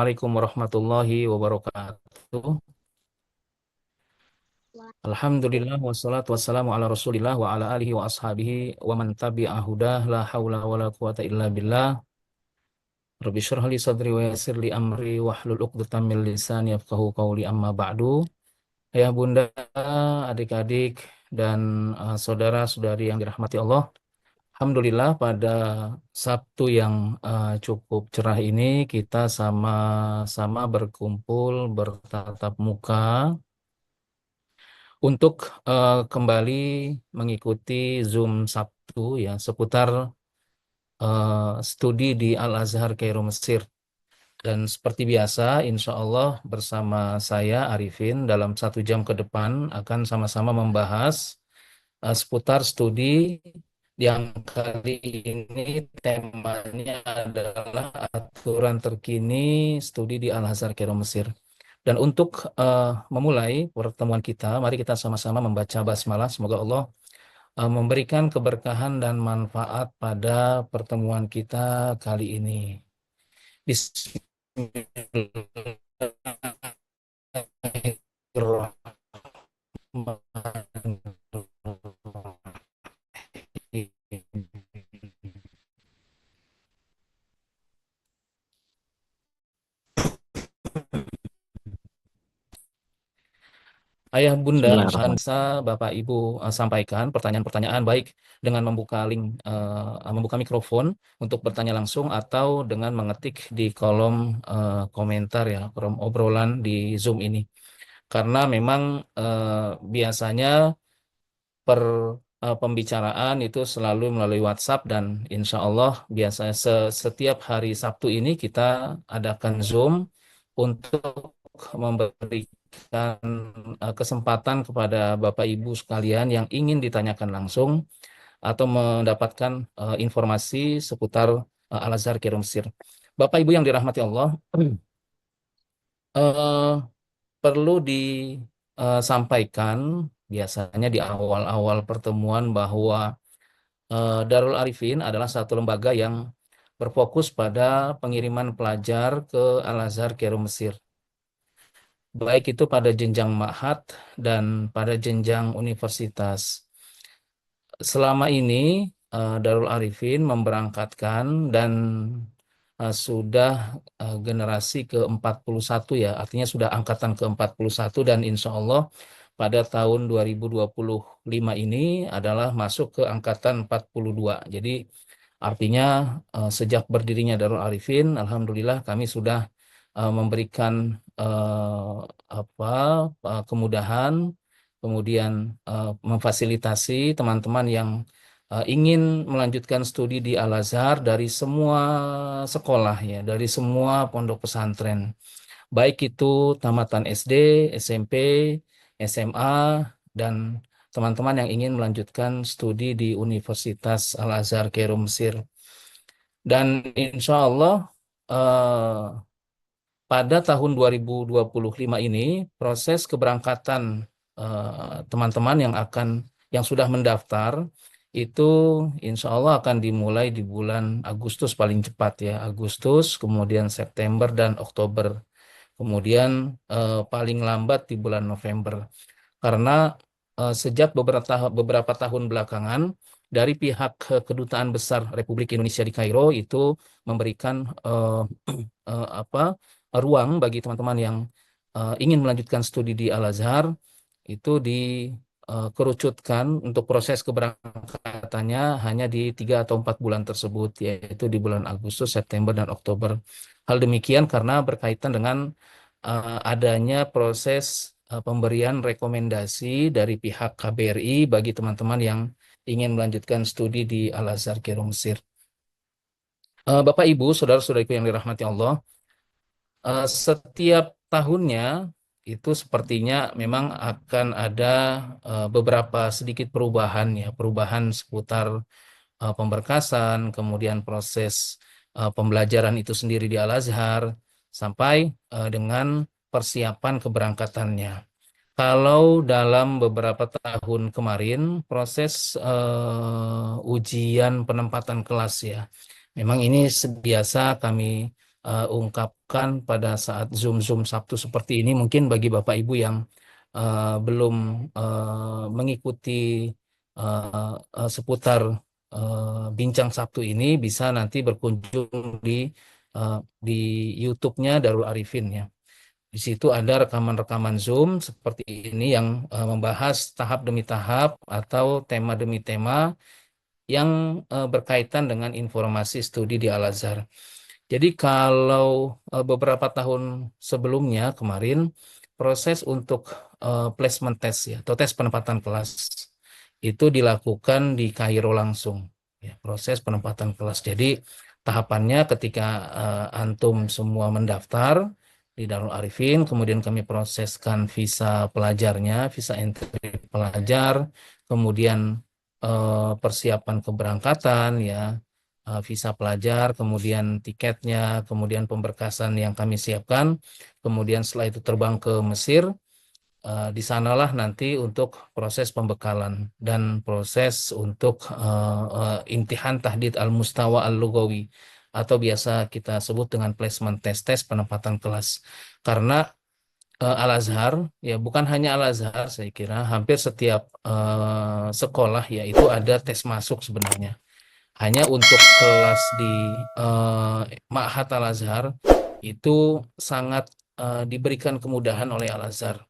Assalamualaikum warahmatullahi wabarakatuh. Alhamdulillah wassalatu wassalamu ala Rasulillah wa ala alihi wa ashabihi wa man tabi'a hudah la haula wa la quwata illa billah. Rabbi syrah li sadri wa yassir li amri wahlul 'uqdatam min lisani yafqahu qawli amma ba'du. Ayah bunda, adik-adik dan saudara-saudari yang dirahmati Allah. Alhamdulillah pada Sabtu yang cukup cerah ini kita sama-sama berkumpul bertatap muka untuk kembali mengikuti Zoom Sabtu ya seputar studi di Al-Azhar Kairo Mesir. Dan seperti biasa, insya Allah bersama saya Arifin dalam 1 jam ke depan akan sama-sama membahas seputar studi yang kali ini temanya adalah aturan terkini studi di Al-Azhar Kairo Mesir. Dan untuk memulai pertemuan kita, mari kita sama-sama membaca basmalah. Semoga Allah memberikan keberkahan dan manfaat pada pertemuan kita kali ini. Bismillahirrahmanirrahim. Ayah Bunda, Bismillahirrahmanirrahim. bisa Bapak Ibu sampaikan pertanyaan-pertanyaan baik dengan membuka link, membuka mikrofon untuk bertanya langsung atau dengan mengetik di kolom komentar ya, kolom obrolan di Zoom ini. Karena memang biasanya pembicaraan itu selalu melalui WhatsApp dan insya Allah biasanya setiap hari Sabtu ini kita adakan Zoom untuk memberikan kesempatan kepada Bapak Ibu sekalian yang ingin ditanyakan langsung atau mendapatkan informasi seputar Al-Azhar Kairo Mesir. Bapak Ibu yang dirahmati Allah, eh, perlu disampaikan biasanya di awal-awal pertemuan bahwa Darul Arifin adalah satu lembaga yang berfokus pada pengiriman pelajar ke Al-Azhar Kairo Mesir. Baik itu pada jenjang ma'had dan pada jenjang universitas. Selama ini Darul Arifin memberangkatkan dan sudah generasi ke-41 ya, artinya sudah angkatan ke-41 dan insya Allah pada tahun 2025 ini adalah masuk ke angkatan 42. Jadi artinya sejak berdirinya Darul Arifin, Alhamdulillah kami sudah memberikan apa kemudahan, kemudian memfasilitasi teman-teman yang ingin melanjutkan studi di Al-Azhar dari semua sekolah ya, dari semua pondok pesantren, baik itu tamatan SD, SMP, SMA, dan teman-teman yang ingin melanjutkan studi di Universitas Al-Azhar Kairo Mesir. Dan insya Allah eh, pada tahun 2025 ini proses keberangkatan teman-teman yang sudah mendaftar itu insya Allah akan dimulai di bulan Agustus paling cepat ya, Agustus, kemudian September dan Oktober, kemudian paling lambat di bulan November. Karena sejak beberapa tahun belakangan dari pihak Kedutaan Besar Republik Indonesia di Kairo itu memberikan apa ruang bagi teman-teman yang ingin melanjutkan studi di Al-Azhar itu dikerucutkan untuk proses keberangkatannya hanya di 3 atau 4 bulan tersebut, yaitu di bulan Agustus, September, dan Oktober. Hal demikian karena berkaitan dengan adanya proses pemberian rekomendasi dari pihak KBRI bagi teman-teman yang ingin melanjutkan studi di Al-Azhar Kairo Mesir. Bapak Ibu, saudara-saudariku yang dirahmati Allah, setiap tahunnya itu sepertinya memang akan ada beberapa sedikit perubahan ya, perubahan seputar pemberkasan, kemudian proses pembelajaran itu sendiri di Al-Azhar sampai dengan persiapan keberangkatannya. Kalau dalam beberapa tahun kemarin proses ujian penempatan kelas ya, memang ini biasa kami ungkapkan pada saat Zoom-Zoom Sabtu seperti ini. Mungkin bagi Bapak Ibu yang belum mengikuti seputar Bincang Sabtu ini, bisa nanti berkunjung uh, di YouTube-nya Darul Arifin ya. Di situ ada rekaman-rekaman Zoom seperti ini yang membahas tahap demi tahap atau tema demi tema yang berkaitan dengan informasi studi di Al-Azhar. Jadi kalau beberapa tahun sebelumnya kemarin proses untuk placement test ya atau tes penempatan kelas itu dilakukan di Kairo langsung ya, proses penempatan kelas. Jadi tahapannya ketika antum semua mendaftar di Darul Arifin, kemudian kami proseskan visa pelajarnya, visa entry pelajar, kemudian persiapan keberangkatan ya, visa pelajar, kemudian tiketnya, kemudian pemberkasan yang kami siapkan, kemudian setelah itu terbang ke Mesir. Di sanalah nanti untuk proses pembekalan dan proses untuk imtihan tahdid al-mustawa al-lugawi atau biasa kita sebut dengan placement test, tes penempatan kelas. Karena Al-Azhar, ya bukan hanya Al-Azhar, saya kira hampir setiap sekolah ya itu ada tes masuk sebenarnya. Hanya untuk kelas di Ma'had Al-Azhar itu sangat diberikan kemudahan oleh Al-Azhar.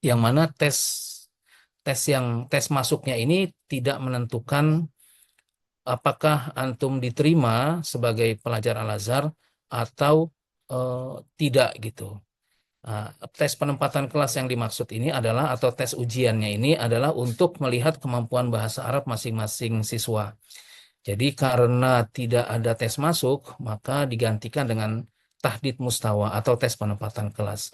Yang mana tes masuknya ini tidak menentukan apakah antum diterima sebagai pelajar Al-Azhar atau tidak gitu. Nah, tes penempatan kelas yang dimaksud ini adalah atau tes ujiannya ini adalah untuk melihat kemampuan bahasa Arab masing-masing siswa. Jadi karena tidak ada tes masuk, maka digantikan dengan tahdid mustawa atau tes penempatan kelas.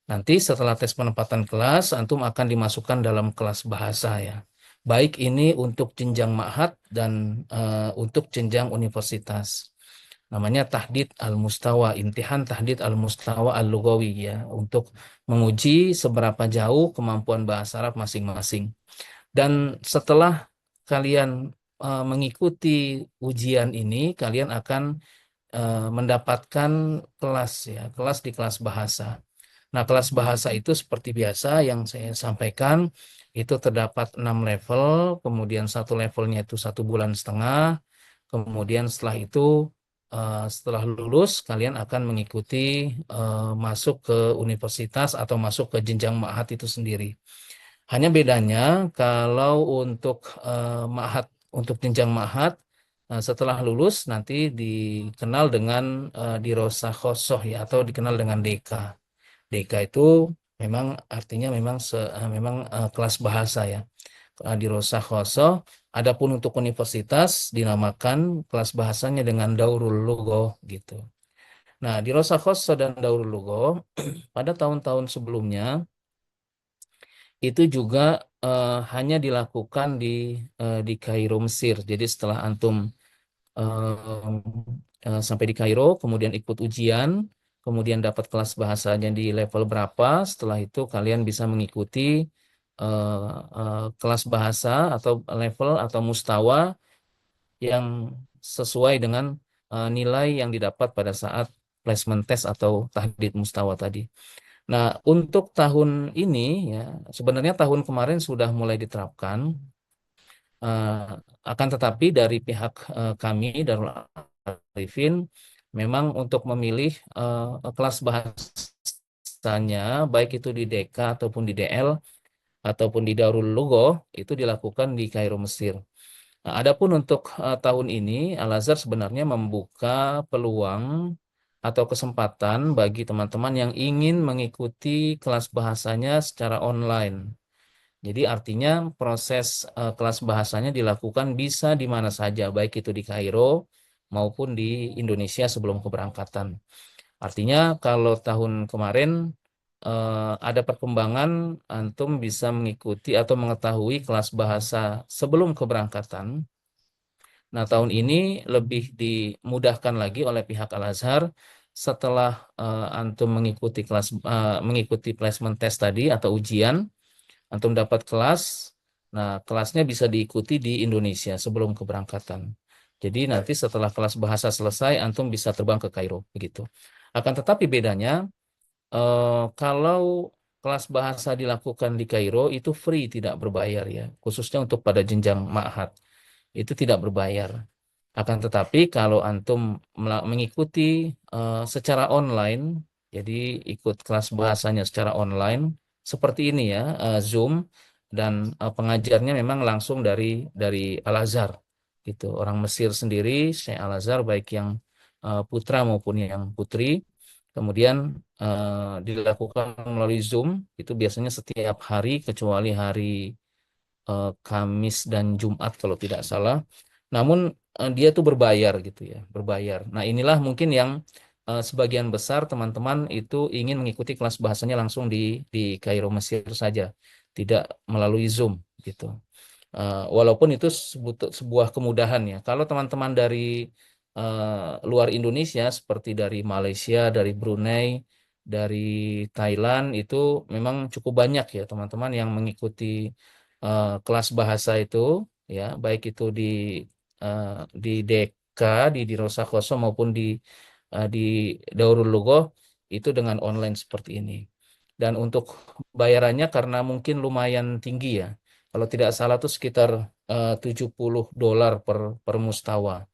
Nanti setelah tes penempatan kelas, antum akan dimasukkan dalam kelas bahasa ya. Baik ini untuk jenjang ma'had dan untuk jenjang universitas. Namanya tahdid al-mustawa, imtihan tahdid al-mustawa al-lugawi ya, untuk menguji seberapa jauh kemampuan bahasa Arab masing-masing. Dan setelah kalian mengikuti ujian ini, kalian akan mendapatkan kelas ya, kelas di kelas bahasa. Nah, kelas bahasa itu seperti biasa yang saya sampaikan, itu terdapat 6 level, kemudian satu levelnya itu 1,5 bulan, kemudian setelah itu, setelah lulus, kalian akan mengikuti masuk ke universitas atau masuk ke jenjang ma'had itu sendiri. Hanya bedanya kalau untuk ma'had, untuk jenjang ma'had, setelah lulus nanti dikenal dengan dirosah khosoh ya, atau dikenal dengan DK. DK itu memang artinya memang kelas bahasa ya. Dirosah khosoh. Adapun untuk universitas dinamakan kelas bahasanya dengan Daurul Lugho gitu. Nah, dirosah khosoh dan Daurul Lugho pada tahun-tahun sebelumnya itu juga hanya dilakukan di Kairo, Mesir. Jadi setelah antum sampai di Kairo, kemudian ikut ujian, kemudian dapat kelas bahasanya di level berapa, setelah itu kalian bisa mengikuti kelas bahasa atau level atau mustawa yang sesuai dengan nilai yang didapat pada saat placement test atau tahdid mustawa tadi. Nah, untuk tahun ini ya sebenarnya tahun kemarin sudah mulai diterapkan, eh, akan tetapi dari pihak kami Darul Arifin memang untuk memilih kelas bahasanya baik itu di DK ataupun di DL ataupun di Darul Lugho itu dilakukan di Kairo, Mesir. Nah, adapun untuk tahun ini Al-Azhar sebenarnya membuka peluang atau kesempatan bagi teman-teman yang ingin mengikuti kelas bahasanya secara online. Jadi artinya proses kelas bahasanya dilakukan bisa di mana saja, baik itu di Kairo maupun di Indonesia sebelum keberangkatan. Artinya kalau tahun kemarin ada perkembangan, antum bisa mengikuti atau mengetahui kelas bahasa sebelum keberangkatan. Nah, tahun ini lebih dimudahkan lagi oleh pihak Al-Azhar setelah antum mengikuti placement test tadi atau ujian, antum dapat kelas. Nah, kelasnya bisa diikuti di Indonesia sebelum keberangkatan. Jadi nanti setelah kelas bahasa selesai, antum bisa terbang ke Kairo, begitu. Akan tetapi bedanya, kalau kelas bahasa dilakukan di Kairo itu free, tidak berbayar ya, khususnya untuk pada jenjang ma'had itu tidak berbayar. Akan tetapi kalau antum mengikuti secara online, jadi ikut kelas bahasanya secara online, seperti ini ya, Zoom, dan pengajarnya memang langsung dari Al-Azhar, gitu. Orang Mesir sendiri, Syekh Al-Azhar, baik yang putra maupun yang putri, kemudian dilakukan melalui Zoom, itu biasanya setiap hari kecuali hari Kamis dan Jumat kalau tidak salah. Namun dia tuh berbayar gitu ya, berbayar. Nah, inilah mungkin yang sebagian besar teman-teman itu ingin mengikuti kelas bahasanya langsung di Kairo Mesir saja, tidak melalui Zoom gitu. Walaupun itu sebuah kemudahan ya. Kalau teman-teman dari luar Indonesia seperti dari Malaysia, dari Brunei, dari Thailand itu memang cukup banyak ya teman-teman yang mengikuti kelas bahasa itu ya, baik itu eh, di DK, di Rosa Koso maupun di Daurul Lughoh itu dengan online seperti ini. Dan untuk bayarannya karena mungkin lumayan tinggi ya. Kalau tidak salah tuh sekitar $70 per mustawa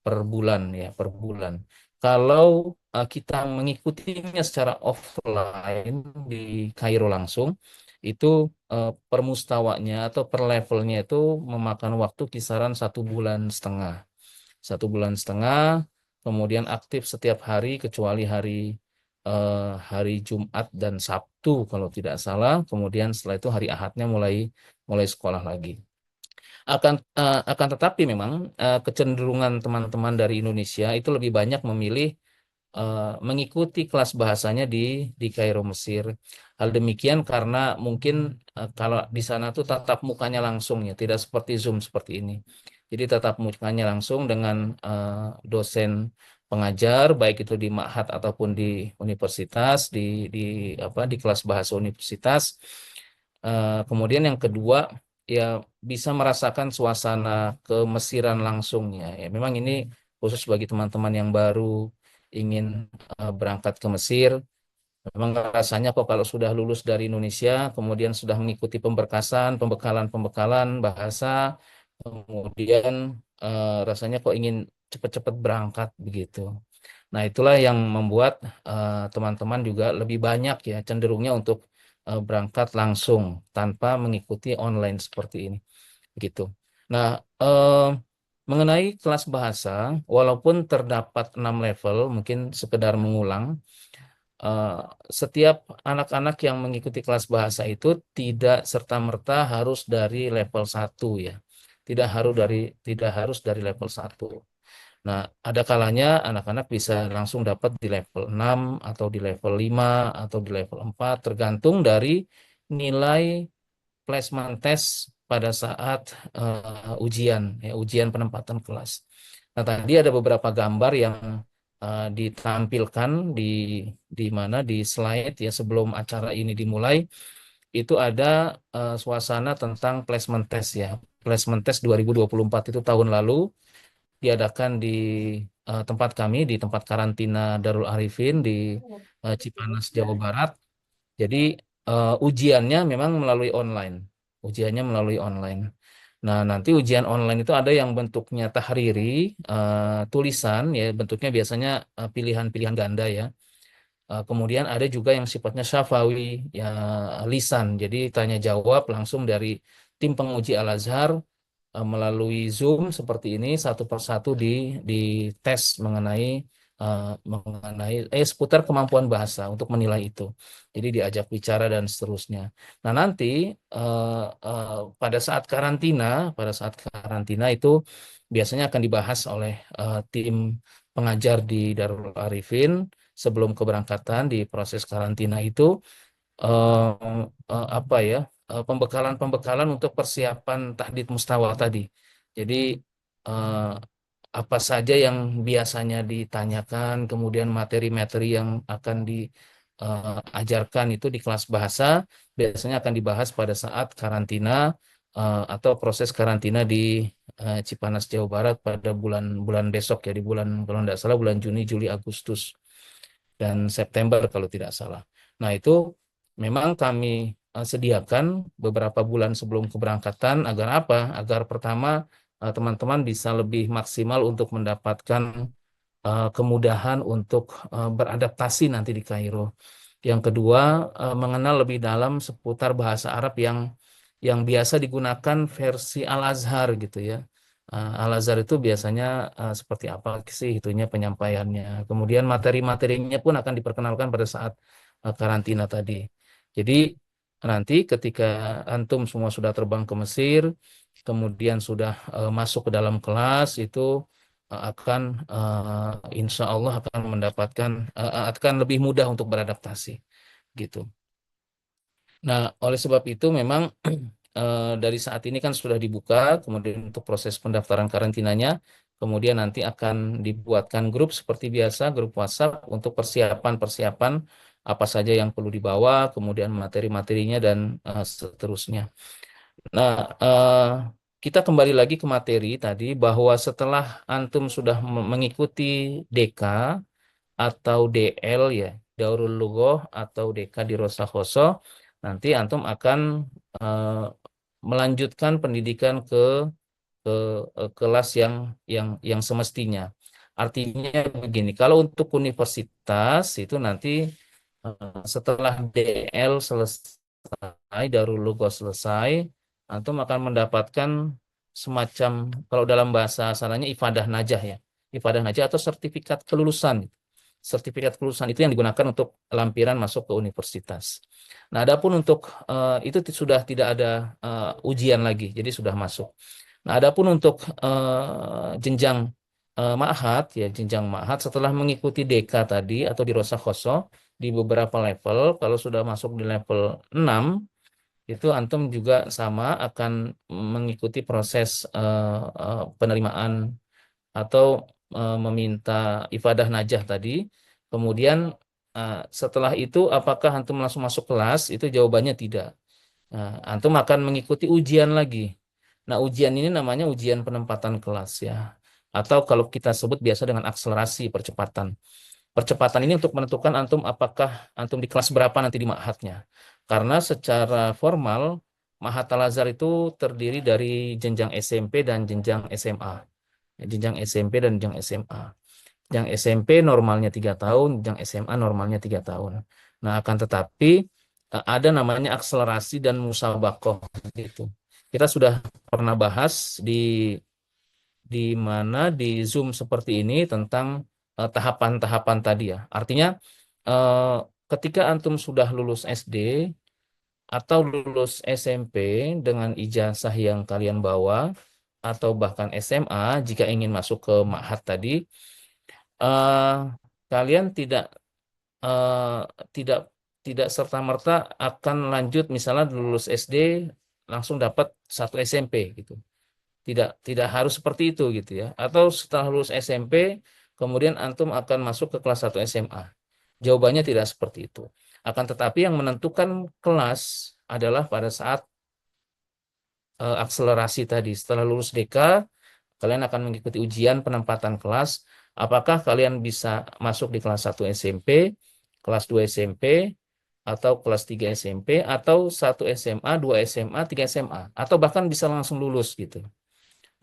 per bulan ya, per bulan. Kalau kita mengikutinya secara offline di Kairo langsung, itu per mustawanya atau per levelnya itu memakan waktu kisaran 1,5 bulan. 1,5 bulan, kemudian aktif setiap hari kecuali hari Jumat dan Sabtu kalau tidak salah. Kemudian setelah itu hari Ahadnya mulai mulai sekolah lagi. Akan tetapi memang kecenderungan teman-teman dari Indonesia itu lebih banyak memilih mengikuti kelas bahasanya di Kairo Mesir. Hal demikian karena mungkin kalau di sana tuh tatap mukanya langsung ya, tidak seperti Zoom seperti ini. Jadi tatap mukanya langsung dengan dosen pengajar, baik itu di Ma'had ataupun di universitas, di di kelas bahasa universitas. Kemudian yang kedua, ya bisa merasakan suasana kemesiran langsungnya. Ya, memang ini khusus bagi teman-teman yang baru ingin berangkat ke Mesir. Memang rasanya kok kalau sudah lulus dari Indonesia, kemudian sudah mengikuti pemberkasan, pembekalan bahasa, kemudian rasanya kok ingin cepat-cepat berangkat begitu. Nah, itulah yang membuat teman-teman juga lebih banyak ya cenderungnya untuk berangkat langsung tanpa mengikuti online seperti ini, gitu. Nah, mengenai kelas bahasa, walaupun terdapat 6 level, mungkin sekedar mengulang, eh, setiap anak-anak yang mengikuti kelas bahasa itu tidak serta-merta harus dari level 1 ya. Tidak harus dari level 1. Nah, ada kalanya anak-anak bisa langsung dapat di level 6 atau di level 5 atau di level 4 tergantung dari nilai placement test pada saat ujian ya, ujian penempatan kelas. Nah, tadi ada beberapa gambar yang ditampilkan di mana di slide ya sebelum acara ini dimulai itu ada suasana tentang placement test ya. Placement test 2024 itu tahun lalu diadakan di tempat kami, di tempat karantina Darul Arifin di Cipanas, Jawa Barat. Jadi ujiannya memang melalui online. Ujiannya melalui online. Nah, nanti ujian online itu ada yang bentuknya tahriri, tulisan, ya bentuknya biasanya pilihan-pilihan ganda ya. Kemudian ada juga yang sifatnya syafawi, ya lisan. Jadi tanya jawab langsung dari tim penguji Al-Azhar melalui Zoom seperti ini satu persatu di tes mengenai seputar kemampuan bahasa untuk menilai itu. Jadi diajak bicara dan seterusnya. Nah, nanti eh, eh, pada saat karantina itu biasanya akan dibahas oleh tim pengajar di Darul Arifin sebelum keberangkatan di proses karantina itu apa ya pembekalan-pembekalan untuk persiapan tahdid mustawa tadi. Jadi eh, apa saja yang biasanya ditanyakan, kemudian materi-materi yang akan diajarkan itu di kelas bahasa biasanya akan dibahas pada saat karantina atau proses karantina di Cipanas, Jawa Barat pada bulan besok ya, di bulan kalau tidak salah bulan Juni, Juli, Agustus dan September kalau tidak salah. Nah, itu memang kami sediakan beberapa bulan sebelum keberangkatan agar apa? Agar pertama teman-teman bisa lebih maksimal untuk mendapatkan kemudahan untuk beradaptasi nanti di Kairo. Yang kedua, mengenal lebih dalam seputar bahasa Arab yang biasa digunakan versi Al-Azhar gitu ya. Al-Azhar itu biasanya seperti apa sih itunya penyampaiannya. Kemudian materi-materinya pun akan diperkenalkan pada saat karantina tadi. Jadi nanti ketika antum semua sudah terbang ke Mesir, kemudian sudah masuk ke dalam kelas itu akan insya Allah akan mendapatkan akan lebih mudah untuk beradaptasi gitu. Nah, oleh sebab itu memang dari saat ini kan sudah dibuka, kemudian untuk proses pendaftaran karantinanya, kemudian nanti akan dibuatkan grup seperti biasa, grup WhatsApp untuk persiapan-persiapan apa saja yang perlu dibawa, kemudian materi-materinya dan seterusnya. Nah, kita kembali lagi ke materi tadi bahwa setelah antum sudah mengikuti DK atau DL ya, Daurul Lughoh atau DK di Rosa Khoso, nanti antum akan eh, melanjutkan pendidikan ke kelas yang semestinya. Artinya begini, kalau untuk universitas itu nanti setelah DL selesai, Darul Lughoh selesai, antum akan mendapatkan semacam kalau dalam bahasa asalnya ifadah najah ya. Ifadah najah atau sertifikat kelulusan. Sertifikat kelulusan itu yang digunakan untuk lampiran masuk ke universitas. Nah, adapun untuk itu sudah tidak ada ujian lagi, jadi sudah masuk. Nah, adapun untuk jenjang ma'had ya, jenjang ma'had setelah mengikuti DK tadi atau di Rosa Khoso di beberapa level, kalau sudah masuk di level 6 itu antum juga sama akan mengikuti proses penerimaan atau meminta ifadah najah tadi. Kemudian setelah itu apakah antum langsung masuk kelas? Itu jawabannya tidak. Nah, antum akan mengikuti ujian lagi. Nah, ujian ini namanya ujian penempatan kelas ya. Atau kalau kita sebut biasa dengan akselerasi percepatan. Percepatan ini untuk menentukan antum apakah antum di kelas berapa nanti di ma'hadnya. Karena secara formal Ma'had Al-Azhar itu terdiri dari jenjang SMP dan jenjang SMA. Jenjang SMP dan jenjang SMA. Jenjang SMP normalnya 3 tahun, jenjang SMA normalnya 3 tahun. Nah, akan tetapi ada namanya akselerasi dan musabakoh gitu. Kita sudah pernah bahas di mana di Zoom seperti ini tentang tahapan-tahapan tadi ya. Artinya eh, ketika antum sudah lulus SD atau lulus SMP dengan ijazah yang kalian bawa atau bahkan SMA jika ingin masuk ke ma'had tadi, eh, kalian eh, tidak tidak serta-merta akan lanjut misalnya lulus SD langsung dapat satu SMP gitu. Tidak harus seperti itu gitu ya. Atau setelah lulus SMP kemudian antum akan masuk ke kelas 1 SMA. Jawabannya tidak seperti itu. Akan tetapi yang menentukan kelas adalah pada saat akselerasi tadi. Setelah lulus DK, kalian akan mengikuti ujian penempatan kelas. Apakah kalian bisa masuk di kelas 1 SMP, kelas 2 SMP, atau kelas 3 SMP, atau 1 SMA, 2 SMA, 3 SMA, atau bahkan bisa langsung lulus gitu.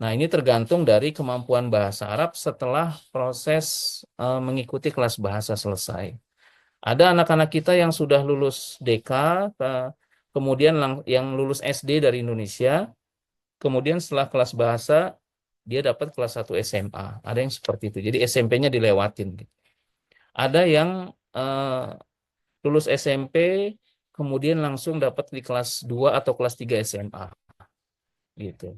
Nah, ini tergantung dari kemampuan bahasa Arab setelah proses mengikuti kelas bahasa selesai. Ada anak-anak kita yang sudah lulus DK, kemudian yang lulus SD dari Indonesia, kemudian setelah kelas bahasa, dia dapat kelas 1 SMA. Ada yang seperti itu. Jadi SMP-nya dilewatin. Ada yang lulus SMP, kemudian langsung dapat di kelas 2 atau kelas 3 SMA. Gitu.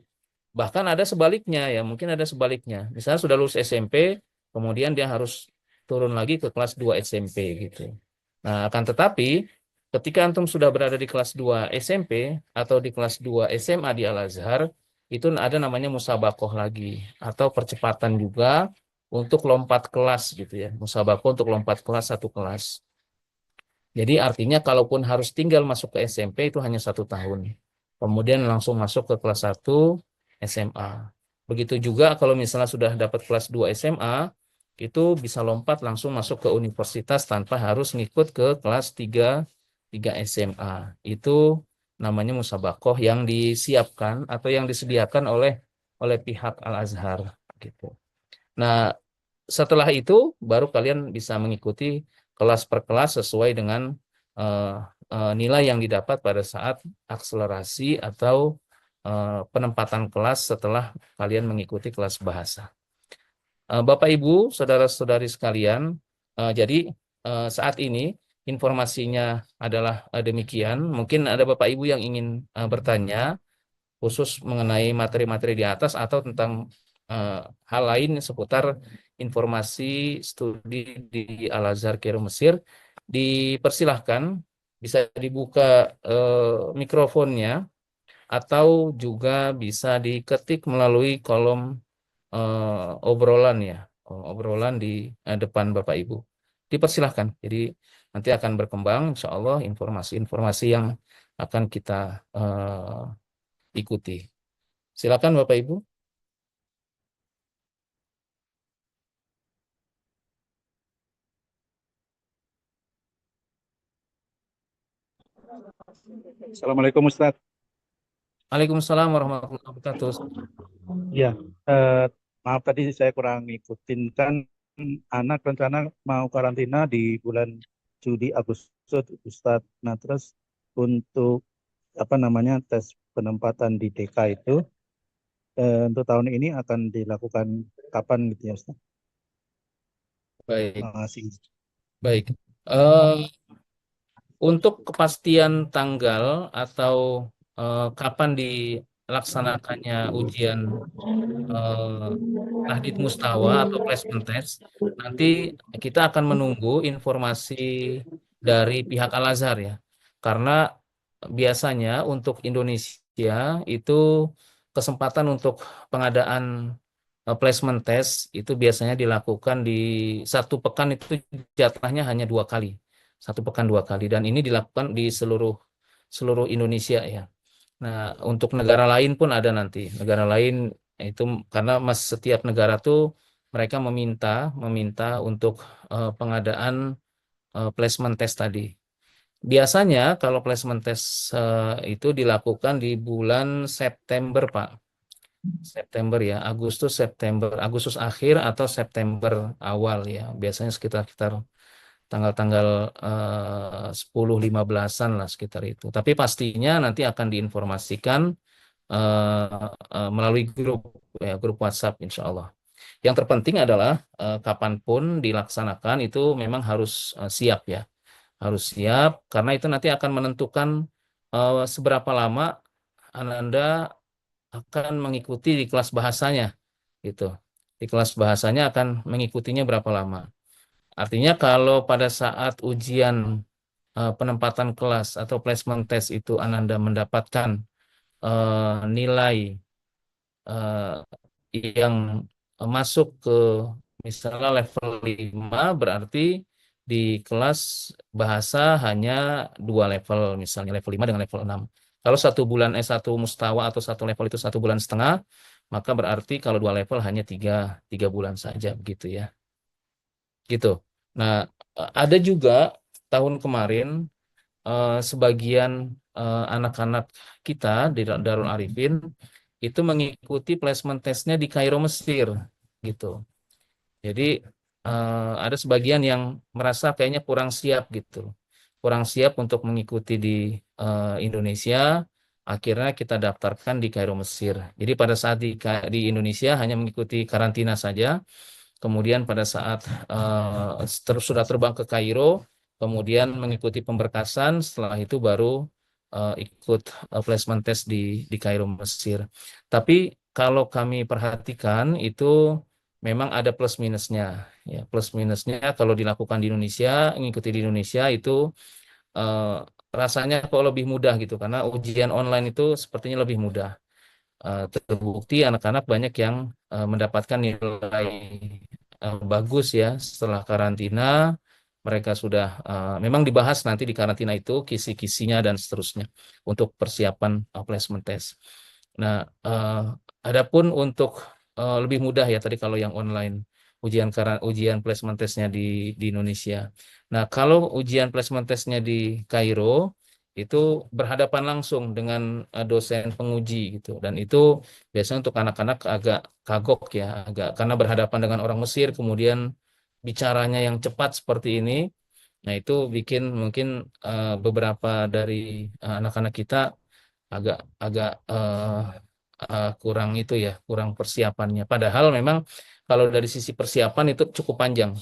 Bahkan ada sebaliknya ya, mungkin ada sebaliknya. Misalnya sudah lulus SMP, kemudian dia harus turun lagi ke kelas 2 SMP gitu. Nah, akan tetapi ketika antum sudah berada di kelas 2 SMP atau di kelas 2 SMA di Al-Azhar, itu ada namanya musabakoh lagi atau percepatan juga untuk lompat kelas gitu ya. Musabakoh untuk lompat kelas satu kelas. Jadi artinya kalaupun harus tinggal masuk ke SMP itu hanya 1 tahun. kemudian langsung masuk ke kelas 1 SMA. Begitu juga kalau misalnya sudah dapat kelas 2 SMA, itu bisa lompat langsung masuk ke universitas tanpa harus ngikut ke kelas 3 SMA. Itu namanya musabakoh yang disiapkan atau yang disediakan oleh pihak Al-Azhar gitu. Nah, setelah itu baru kalian bisa mengikuti kelas per kelas sesuai dengan eh, nilai yang didapat pada saat akselerasi atau penempatan kelas setelah kalian mengikuti kelas bahasa. Bapak, Ibu, saudara-saudari sekalian, jadi saat ini informasinya adalah demikian. Mungkin ada Bapak Ibu yang ingin bertanya khusus mengenai materi-materi di atas atau tentang eh, hal lain seputar informasi studi di Al-Azhar Kairo Mesir, dipersilahkan bisa dibuka mikrofonnya atau juga bisa diketik melalui kolom obrolan ya, obrolan di depan Bapak Ibu. Dipersilahkan. Jadi nanti akan berkembang insya Allah informasi-informasi yang akan kita ikuti. Silakan Bapak Ibu. Assalamualaikum Ustadz. Waalaikumsalam warahmatullahi wabarakatuh. Ya, eh, maaf tadi saya kurang ngikutin kan anak rencana mau karantina di bulan Juli Agustus Ustadz. Nah terus untuk apa namanya tes penempatan di DK itu untuk tahun ini akan dilakukan kapan gitu ya Ustadz? Baik, Masih. baik. Eh, untuk kepastian tanggal atau kapan dilaksanakannya ujian eh, tahdid mustawa atau placement test, nanti kita akan menunggu informasi dari pihak Al-Azhar ya. Karena biasanya untuk Indonesia itu kesempatan untuk pengadaan placement test itu biasanya dilakukan di satu pekan, itu jatahnya hanya 2 kali. Satu pekan 2 kali. Dan ini dilakukan di seluruh seluruh Indonesia ya. Nah, untuk negara lain pun ada nanti. Negara lain itu karena setiap negara tuh mereka meminta meminta untuk pengadaan placement test tadi. Biasanya kalau placement test itu dilakukan di bulan September, Pak. September ya, Agustus September, Agustus akhir atau September awal ya. Biasanya sekitar sekitar tanggal-tanggal 10 15-an lah sekitar itu. Tapi pastinya nanti akan diinformasikan melalui grup ya, grup WhatsApp insya Allah. Yang terpenting adalah kapanpun dilaksanakan itu memang harus siap ya, harus siap karena itu nanti akan menentukan seberapa lama Anda akan mengikuti di kelas bahasanya gitu. Di kelas bahasanya akan mengikutinya berapa lama. Artinya kalau pada saat ujian penempatan kelas atau placement test itu Ananda mendapatkan nilai yang masuk ke misalnya level 5, berarti di kelas bahasa hanya 2 level, misalnya level 5 dengan level 6. Kalau satu bulan satu mustawa atau satu level itu 1,5 bulan, maka berarti kalau 2 level hanya tiga bulan saja begitu ya. Gitu. Nah, ada juga tahun kemarin sebagian anak-anak kita di Darul Arifin itu mengikuti placement testnya di Kairo Mesir gitu. Jadi ada sebagian yang merasa kayaknya kurang siap gitu, kurang siap untuk mengikuti di Indonesia. Akhirnya kita daftarkan di Kairo Mesir. Jadi pada saat di Indonesia hanya mengikuti karantina saja. Kemudian pada saat sudah terbang ke Kairo, kemudian mengikuti pemberkasan, setelah itu baru ikut placement test di Kairo Mesir. Tapi kalau kami perhatikan itu memang ada plus minusnya. Ya, plus minusnya kalau dilakukan di Indonesia, mengikuti di Indonesia itu eh, rasanya kok lebih mudah gitu, karena ujian online itu sepertinya lebih mudah. Terbukti anak-anak banyak yang mendapatkan nilai bagus ya setelah karantina mereka sudah memang dibahas nanti di karantina itu kisi-kisinya dan seterusnya untuk persiapan placement test. Nah, adapun untuk lebih mudah ya tadi kalau yang online ujian placement testnya di Indonesia. Nah, kalau ujian placement testnya di Kairo itu berhadapan langsung dengan dosen penguji gitu, dan itu biasanya untuk anak-anak agak kagok ya, agak karena berhadapan dengan orang Mesir kemudian bicaranya yang cepat seperti ini. Nah, itu bikin mungkin beberapa dari anak-anak kita agak agak kurang itu ya, kurang persiapannya. Padahal memang kalau dari sisi persiapan itu cukup panjang.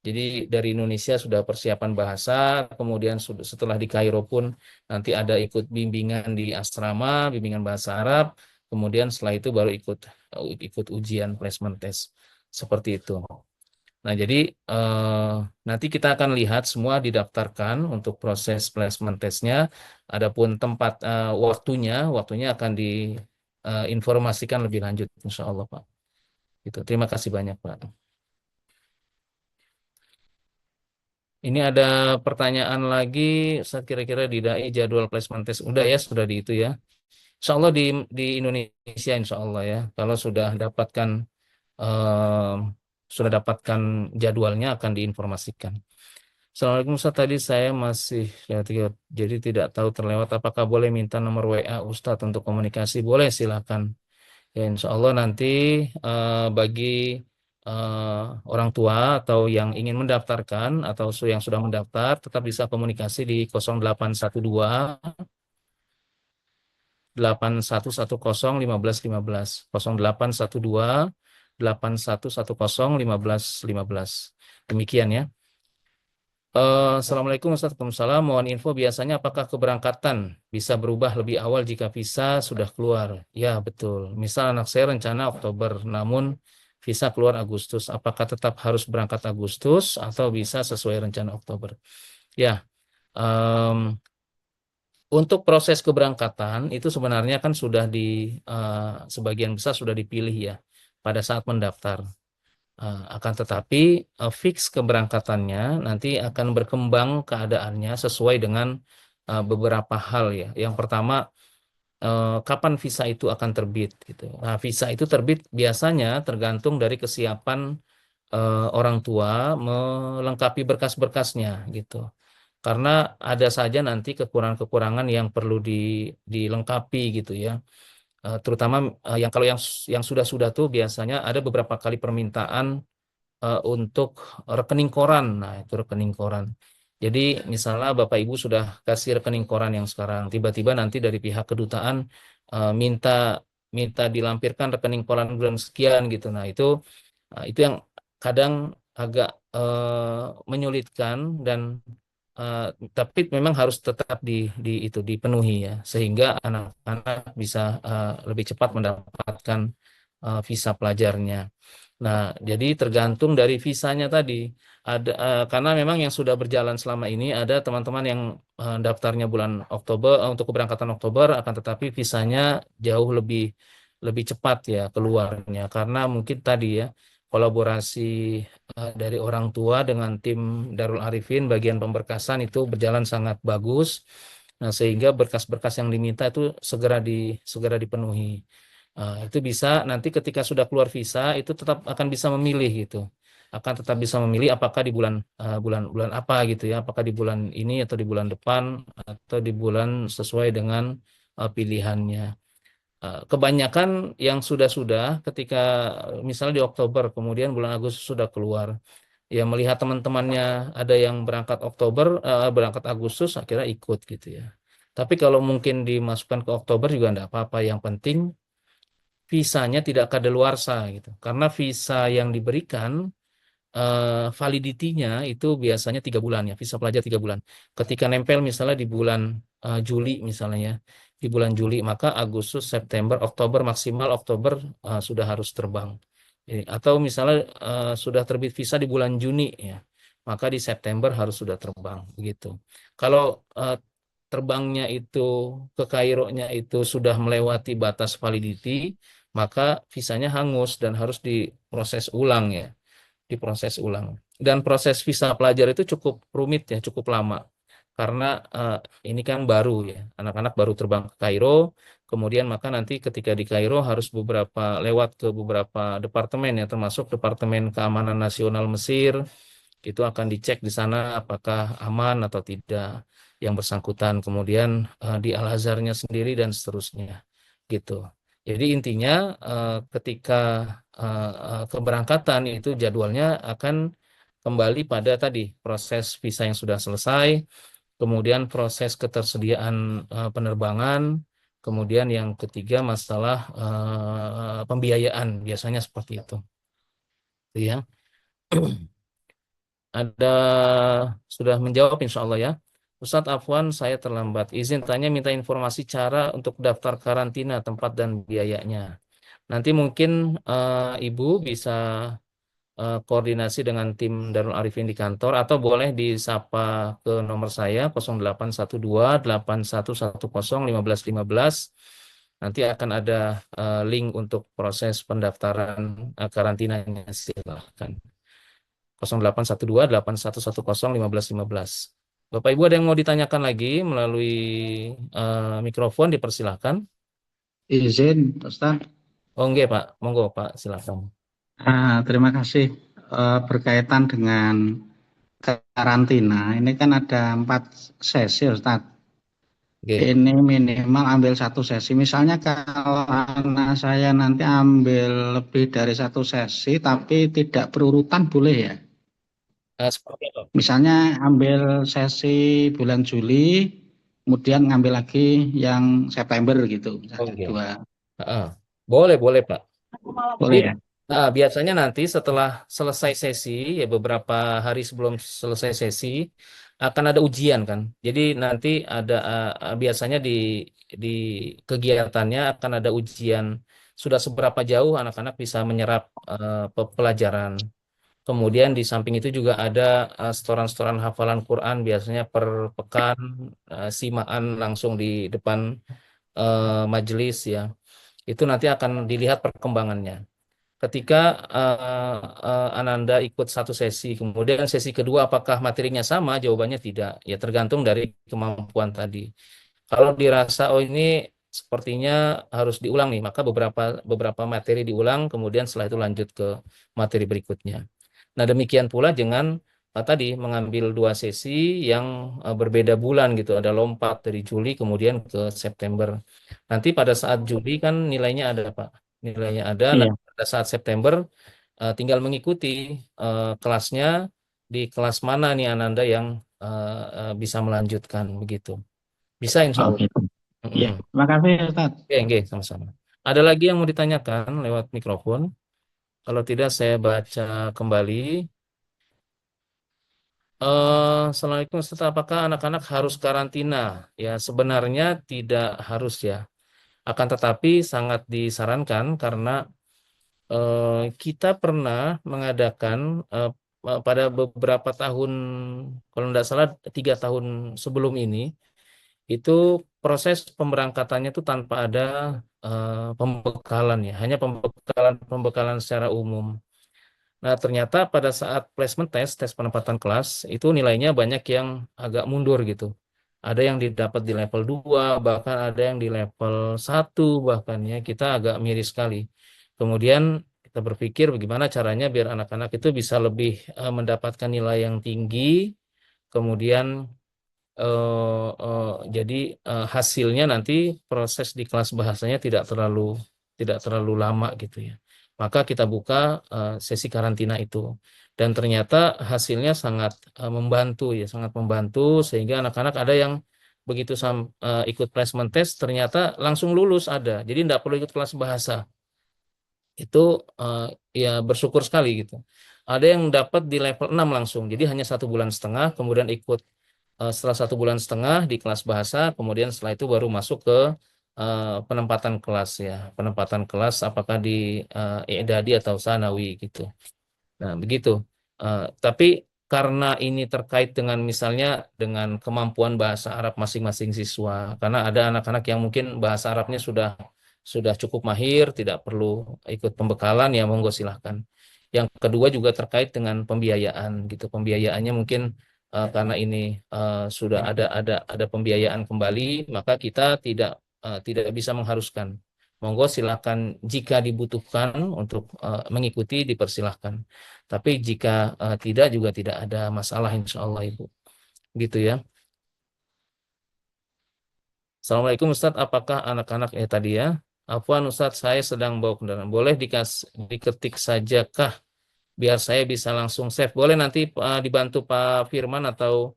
Jadi dari Indonesia sudah persiapan bahasa, kemudian setelah di Kairo pun nanti ada ikut bimbingan di asrama, bimbingan bahasa Arab, kemudian setelah itu baru ikut ujian placement test seperti itu. Nah, jadi eh, nanti kita akan lihat semua didaftarkan untuk proses placement testnya. Adapun tempat waktunya akan diinformasikan lebih lanjut, Insya Allah, Pak. Gitu. Terima kasih banyak, Pak. Ini ada pertanyaan lagi, Ustaz, kira-kira di DAI jadwal placement test. Udah ya, sudah di itu ya. Insya Allah di Indonesia, Insya Allah ya. Kalau eh, sudah dapatkan jadwalnya akan diinformasikan. Assalamualaikum Ustaz, tadi saya masih jadi tidak tahu terlewat apakah boleh minta nomor WA Ustadz untuk komunikasi. Boleh, silakan. Ya, insya Allah nanti bagi orang tua atau yang ingin mendaftarkan atau yang sudah mendaftar tetap bisa komunikasi di 0812 8110 1515 0812 8110 1515. Demikian ya. Assalamualaikum Ustaz. Waalaikumsalam. Mohon info biasanya apakah keberangkatan bisa berubah lebih awal jika visa sudah keluar? Ya, betul. Misal anak saya rencana Oktober, namun visa keluar Agustus. Apakah tetap harus berangkat Agustus atau bisa sesuai rencana Oktober? Ya, em, untuk proses keberangkatan itu sebenarnya kan sudah sebagian besar sudah dipilih ya pada saat mendaftar. Akan tetapi fix keberangkatannya nanti akan berkembang keadaannya sesuai dengan beberapa hal ya. Yang pertama, kapan visa itu akan terbit gitu. Nah, visa itu terbit biasanya tergantung dari kesiapan orang tua melengkapi berkas-berkasnya gitu. Karena ada saja nanti kekurangan-kekurangan yang perlu dilengkapi gitu ya. Terutama yang kalau yang sudah-sudah tuh biasanya ada beberapa kali permintaan untuk rekening koran. Nah, itu rekening koran. Jadi, misalnya Bapak Ibu sudah kasih rekening koran yang sekarang, tiba-tiba nanti dari pihak kedutaan minta minta dilampirkan rekening koran bulan sekian gitu. Nah, itu yang kadang agak menyulitkan dan eh, tapi memang harus tetap itu dipenuhi ya, sehingga anak-anak bisa lebih cepat mendapatkan visa pelajarnya. Nah, jadi tergantung dari visanya tadi. Karena memang yang sudah berjalan selama ini ada teman-teman yang daftarnya bulan Oktober untuk keberangkatan Oktober, akan tetapi visanya jauh lebih lebih cepat ya keluarnya karena mungkin tadi ya kolaborasi dari orang tua dengan tim Darul Arifin bagian pemberkasan itu berjalan sangat bagus. Nah, sehingga berkas-berkas yang diminta itu segera dipenuhi. Itu bisa nanti ketika sudah keluar visa itu tetap akan bisa memilih gitu. Akan tetap bisa memilih apakah di bulan bulan apa gitu ya, apakah di bulan ini atau di bulan depan atau di bulan sesuai dengan pilihannya. Kebanyakan yang sudah-sudah ketika misalnya di Oktober kemudian bulan Agustus sudah keluar ya melihat teman-temannya ada yang berangkat Oktober berangkat Agustus akhirnya ikut gitu ya, tapi kalau mungkin dimasukkan ke Oktober juga enggak apa-apa, yang penting visanya tidak kadaluarsa gitu karena visa yang diberikan validity-nya itu biasanya 3 bulan ya, visa pelajar 3 bulan. Ketika nempel misalnya di bulan Juli misalnya ya, di bulan Juli maka Agustus, September, Oktober maksimal Oktober sudah harus terbang. Atau misalnya sudah terbit visa di bulan Juni ya, maka di September harus sudah terbang begitu. Kalau terbangnya itu ke Kairo-nya itu sudah melewati batas validity, maka visanya hangus dan harus diproses ulang ya. diproses ulang. Dan proses visa pelajar itu cukup rumit ya, cukup lama. Karena ini kan baru ya, anak-anak baru terbang ke Kairo, kemudian maka nanti ketika di Kairo harus lewat ke beberapa departemen ya, termasuk Departemen Keamanan Nasional Mesir, itu akan dicek di sana apakah aman atau tidak yang bersangkutan, kemudian di Al-Azharnya sendiri dan seterusnya gitu. Jadi intinya ketika keberangkatan itu jadwalnya akan kembali pada tadi proses visa yang sudah selesai, kemudian proses ketersediaan penerbangan, kemudian yang ketiga masalah pembiayaan, biasanya seperti itu. Ya. Ada sudah menjawab insya Allah ya. Ustadz Afwan, saya terlambat. Izin tanya minta informasi cara untuk daftar karantina tempat dan biayanya. Nanti mungkin Ibu bisa koordinasi dengan tim Darul Arifin di kantor atau boleh disapa ke nomor saya 0812 8110 1515. Nanti akan ada link untuk proses pendaftaran karantinanya. Silakan. 0812 8110 1515. Bapak Ibu ada yang mau ditanyakan lagi melalui mikrofon, dipersilahkan. Izin, Ustaz. Oh enggak Pak, monggo Pak, silakan. Terima kasih. Berkaitan dengan karantina, ini kan ada 4 sesi, Ustaz. Oke. Ini minimal ambil 1 sesi. Misalnya kalau anak saya nanti ambil lebih dari 1 sesi, tapi tidak berurutan, boleh ya? Seperti itu. Misalnya ambil sesi bulan Juli, kemudian ngambil lagi yang September gitu, misalnya Oke. 2. Boleh, boleh Pak. Boleh ya? Biasanya nanti setelah selesai sesi, ya beberapa hari sebelum selesai sesi, akan ada ujian kan. Jadi nanti ada biasanya di kegiatannya akan ada ujian sudah seberapa jauh anak-anak bisa menyerap pelajaran. Kemudian di samping itu juga ada setoran-setoran hafalan Quran biasanya per pekan, simaan langsung di depan majelis ya. Itu nanti akan dilihat perkembangannya. Ketika Ananda ikut satu sesi, kemudian sesi kedua apakah materinya sama? Jawabannya tidak. Ya tergantung dari kemampuan tadi. Kalau dirasa oh ini sepertinya harus diulang nih, maka beberapa beberapa materi diulang, kemudian setelah itu lanjut ke materi berikutnya. Nah demikian pula dengan tadi mengambil 2 sesi yang berbeda bulan gitu. Ada lompat dari Juli kemudian ke September. Nanti pada saat Juli kan nilainya ada Pak. Nilainya ada. Nah, Iya. pada saat September tinggal mengikuti kelasnya di kelas mana nih Ananda yang bisa melanjutkan begitu. Bisa insya Oh Allah. gitu. Mm-mm. Ya, terima kasih, Ustaz. Oke, oke, sama-sama. Ada lagi yang mau ditanyakan lewat mikrofon? Kalau tidak saya baca kembali. Assalamualaikum Ustaz, apakah anak-anak harus karantina? Ya, sebenarnya tidak harus ya. Akan tetapi sangat disarankan karena kita pernah mengadakan pada beberapa tahun, kalau tidak salah 3 tahun sebelum ini, itu proses pemberangkatannya itu tanpa ada pembekalan ya, hanya pembekalan secara umum. Nah, ternyata pada saat placement test, tes penempatan kelas, itu nilainya banyak yang agak mundur gitu. Ada yang didapat di level 2, bahkan ada yang di level 1, bahkan ya kita agak miris sekali. Kemudian kita berpikir bagaimana caranya biar anak-anak itu bisa lebih mendapatkan nilai yang tinggi, kemudian jadi hasilnya nanti proses di kelas bahasanya tidak terlalu lama gitu ya. Maka kita buka sesi karantina itu dan ternyata hasilnya sangat membantu ya, sangat membantu sehingga anak-anak ada yang begitu ikut placement test ternyata langsung lulus ada. Jadi tidak perlu ikut kelas bahasa. Itu ya bersyukur sekali gitu. Ada yang dapat di level 6 langsung. Jadi hanya 1,5 bulan, kemudian ikut setelah 1,5 bulan di kelas bahasa, kemudian setelah itu baru masuk ke penempatan kelas ya, penempatan kelas apakah di I'dadi atau Sanawi gitu. Nah begitu. Tapi karena ini terkait dengan misalnya dengan kemampuan bahasa Arab masing-masing siswa, karena ada anak-anak yang mungkin bahasa Arabnya sudah cukup mahir, tidak perlu ikut pembekalan ya monggo silahkan. Yang kedua juga terkait dengan pembiayaan gitu. Pembiayaannya mungkin karena ini sudah ada pembiayaan kembali, maka kita tidak bisa mengharuskan. Monggo silakan jika dibutuhkan untuk mengikuti dipersilahkan. Tapi jika tidak juga tidak ada masalah insya Allah Ibu. Gitu ya. Assalamualaikum Ustadz, apakah anak-anak tadi ya? Afwan Ustadz, saya sedang bawa kendaraan. Boleh diketik saja kah? Biar saya bisa langsung save. Boleh nanti dibantu Pak Firman atau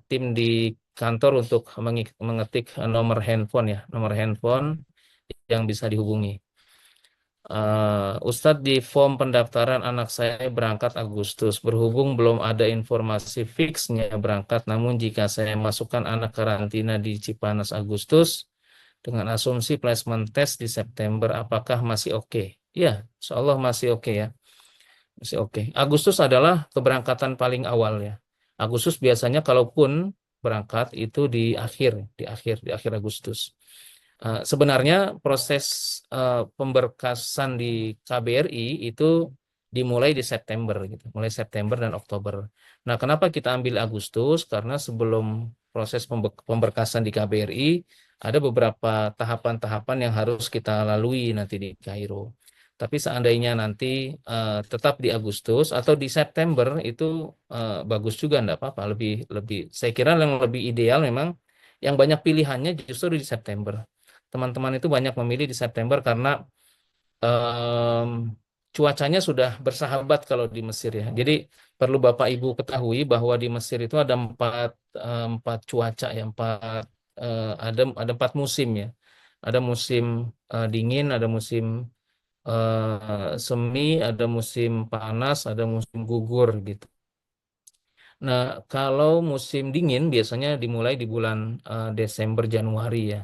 tim di kantor untuk mengetik nomor handphone ya, nomor handphone yang bisa dihubungi. Ustadz, di form pendaftaran anak saya berangkat Agustus. Berhubung belum ada informasi fixnya berangkat, namun jika saya masukkan anak karantina di Cipanas Agustus dengan asumsi placement test di September, apakah masih oke? Ya, insya Allah masih oke ya. Masih oke. Agustus adalah keberangkatan paling awal ya. Agustus biasanya kalaupun berangkat itu di akhir Agustus. Sebenarnya proses pemberkasan di KBRI itu dimulai di September gitu, mulai September dan Oktober. Nah, kenapa kita ambil Agustus? Karena sebelum proses pemberkasan di KBRI ada beberapa tahapan-tahapan yang harus kita lalui nanti di Kairo. Tapi seandainya nanti tetap di Agustus atau di September itu bagus juga, enggak apa-apa. Lebih lebih, saya kira yang lebih ideal memang yang banyak pilihannya justru di September. Teman-teman itu banyak memilih di September karena em, cuacanya sudah bersahabat kalau di Mesir ya. Jadi perlu Bapak Ibu ketahui bahwa di Mesir itu ada empat cuaca ya, ada empat musim ya. Ada musim dingin, ada musim semi, ada musim panas, ada musim gugur gitu. Nah, kalau musim dingin biasanya dimulai di bulan Desember Januari ya.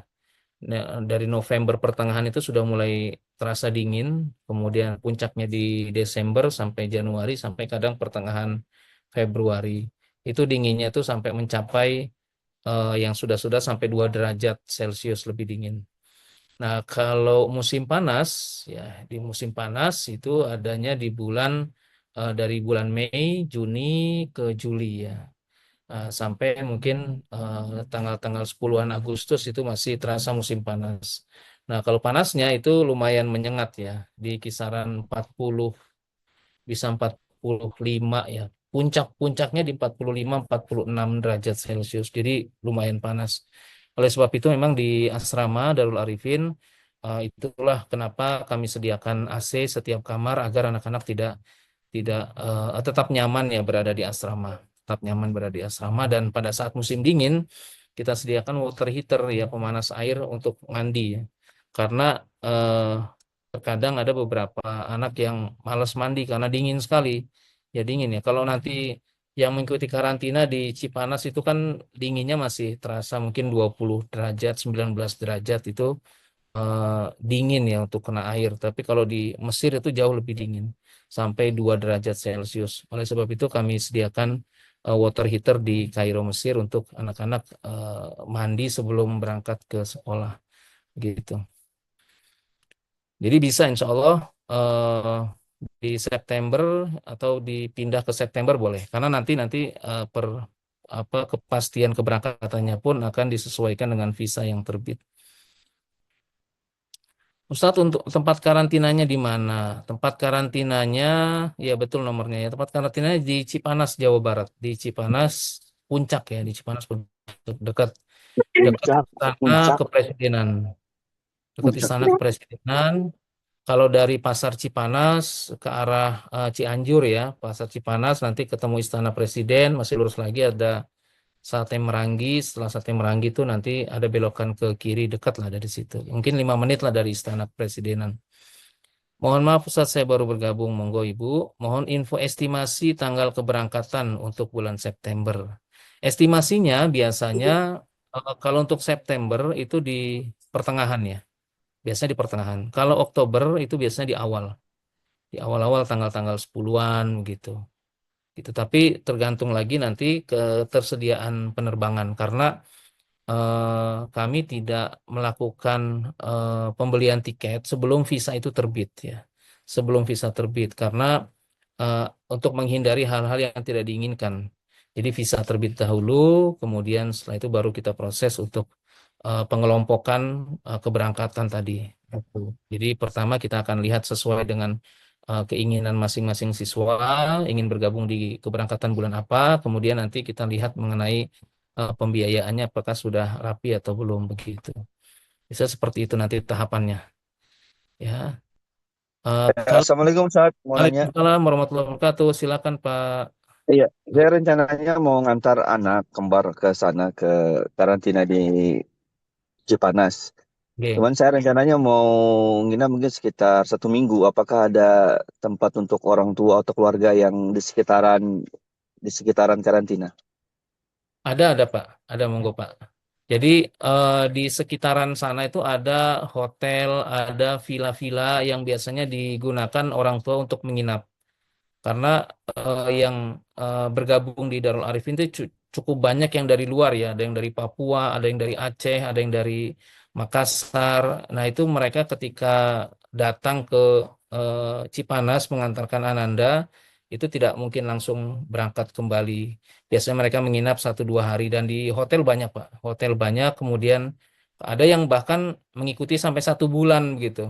Nah, dari November pertengahan itu sudah mulai terasa dingin, kemudian puncaknya di Desember sampai Januari sampai kadang pertengahan Februari. Itu dinginnya itu sampai mencapai yang sudah sampai 2 derajat Celcius lebih dingin. Nah, kalau musim panas ya, di musim panas itu adanya di dari bulan Mei, Juni ke Juli ya. Sampai mungkin tanggal-tanggal 10-an Agustus itu masih terasa musim panas. Nah, kalau panasnya itu lumayan menyengat ya, di kisaran 40 bisa 45 ya. Puncaknya di 45-46 derajat Celcius. Jadi lumayan panas. Oleh sebab itu memang di asrama Darul Arifin itulah kenapa kami sediakan AC setiap kamar agar anak-anak tidak tidak tetap nyaman ya berada di asrama, tetap nyaman berada di asrama. Dan pada saat musim dingin kita sediakan water heater ya, pemanas air untuk mandi ya. Karena eh, terkadang ada beberapa anak yang malas mandi karena dingin sekali. Ya dingin ya. Kalau nanti yang mengikuti karantina di Cipanas itu kan dinginnya masih terasa mungkin 20 derajat, 19 derajat itu dingin ya untuk kena air. Tapi kalau di Mesir itu jauh lebih dingin, sampai 2 derajat Celcius. Oleh sebab itu kami sediakan water heater di Kairo Mesir untuk anak-anak mandi sebelum berangkat ke sekolah gitu. Jadi bisa insya Allah di September atau dipindah ke September boleh. Karena nanti per apa kepastian keberangkatannya pun akan disesuaikan dengan visa yang terbit. Ustadz, untuk tempat karantinanya di mana? Tempat karantinanya, ya betul nomornya ya. Tempat karantinanya di Cipanas, Jawa Barat. Di Cipanas Puncak ya, di Cipanas Puncak. Dekat dekat Puncak, istana puncak, kepresidenan. Dekat puncak. istana kepresidenan. Kalau dari Pasar Cipanas ke arah Cianjur ya, Pasar Cipanas nanti ketemu Istana Presiden, masih lurus lagi ada Sate Meranggi. Setelah Sate Meranggi itu nanti ada belokan ke kiri, dekat lah dari situ. Mungkin 5 menit lah dari Istana Presidenan. Mohon maaf Ustaz, saya baru bergabung. Monggo Ibu. Mohon info estimasi tanggal keberangkatan untuk bulan September. Estimasinya biasanya kalau untuk September itu di pertengahan ya. Biasanya di pertengahan. Kalau Oktober itu biasanya di awal. Di awal-awal tanggal-tanggal 10-an gitu. Gitu. Tapi tergantung lagi nanti ketersediaan penerbangan karena kami tidak melakukan pembelian tiket sebelum visa itu terbit ya. sebelum visa terbit karena untuk menghindari hal-hal yang tidak diinginkan. Jadi visa terbit dahulu, kemudian setelah itu baru kita proses untuk pengelompokan keberangkatan tadi. Gitu. Jadi pertama kita akan lihat sesuai dengan keinginan masing-masing siswa, ingin bergabung di keberangkatan bulan apa, kemudian nanti kita lihat mengenai pembiayaannya apakah sudah rapi atau belum begitu. Bisa seperti itu nanti tahapannya. Ya, kalau Assalamualaikum Ustaz, mau nanya. Waalaikumsalam warahmatullahi wabarakatuh. Silakan Pak. Iya, saya rencananya mau ngantar anak kembar ke sana ke karantina di Cipanas. Oke. Cuman saya rencananya mau nginap mungkin sekitar 1 minggu. Apakah ada tempat untuk orang tua atau keluarga yang di sekitaran karantina? Ada Pak. Ada monggo Pak. Jadi di sekitaran sana itu ada hotel, ada villa-villa yang biasanya digunakan orang tua untuk menginap. Karena yang bergabung di Darul Arifin itu cukup banyak yang dari luar ya, ada yang dari Papua, ada yang dari Aceh, ada yang dari Makassar. Nah, itu mereka ketika datang ke Cipanas mengantarkan Ananda, itu tidak mungkin langsung berangkat kembali. Biasanya mereka menginap 1-2 hari dan di hotel banyak Pak, hotel banyak. Kemudian ada yang bahkan mengikuti sampai 1 bulan gitu.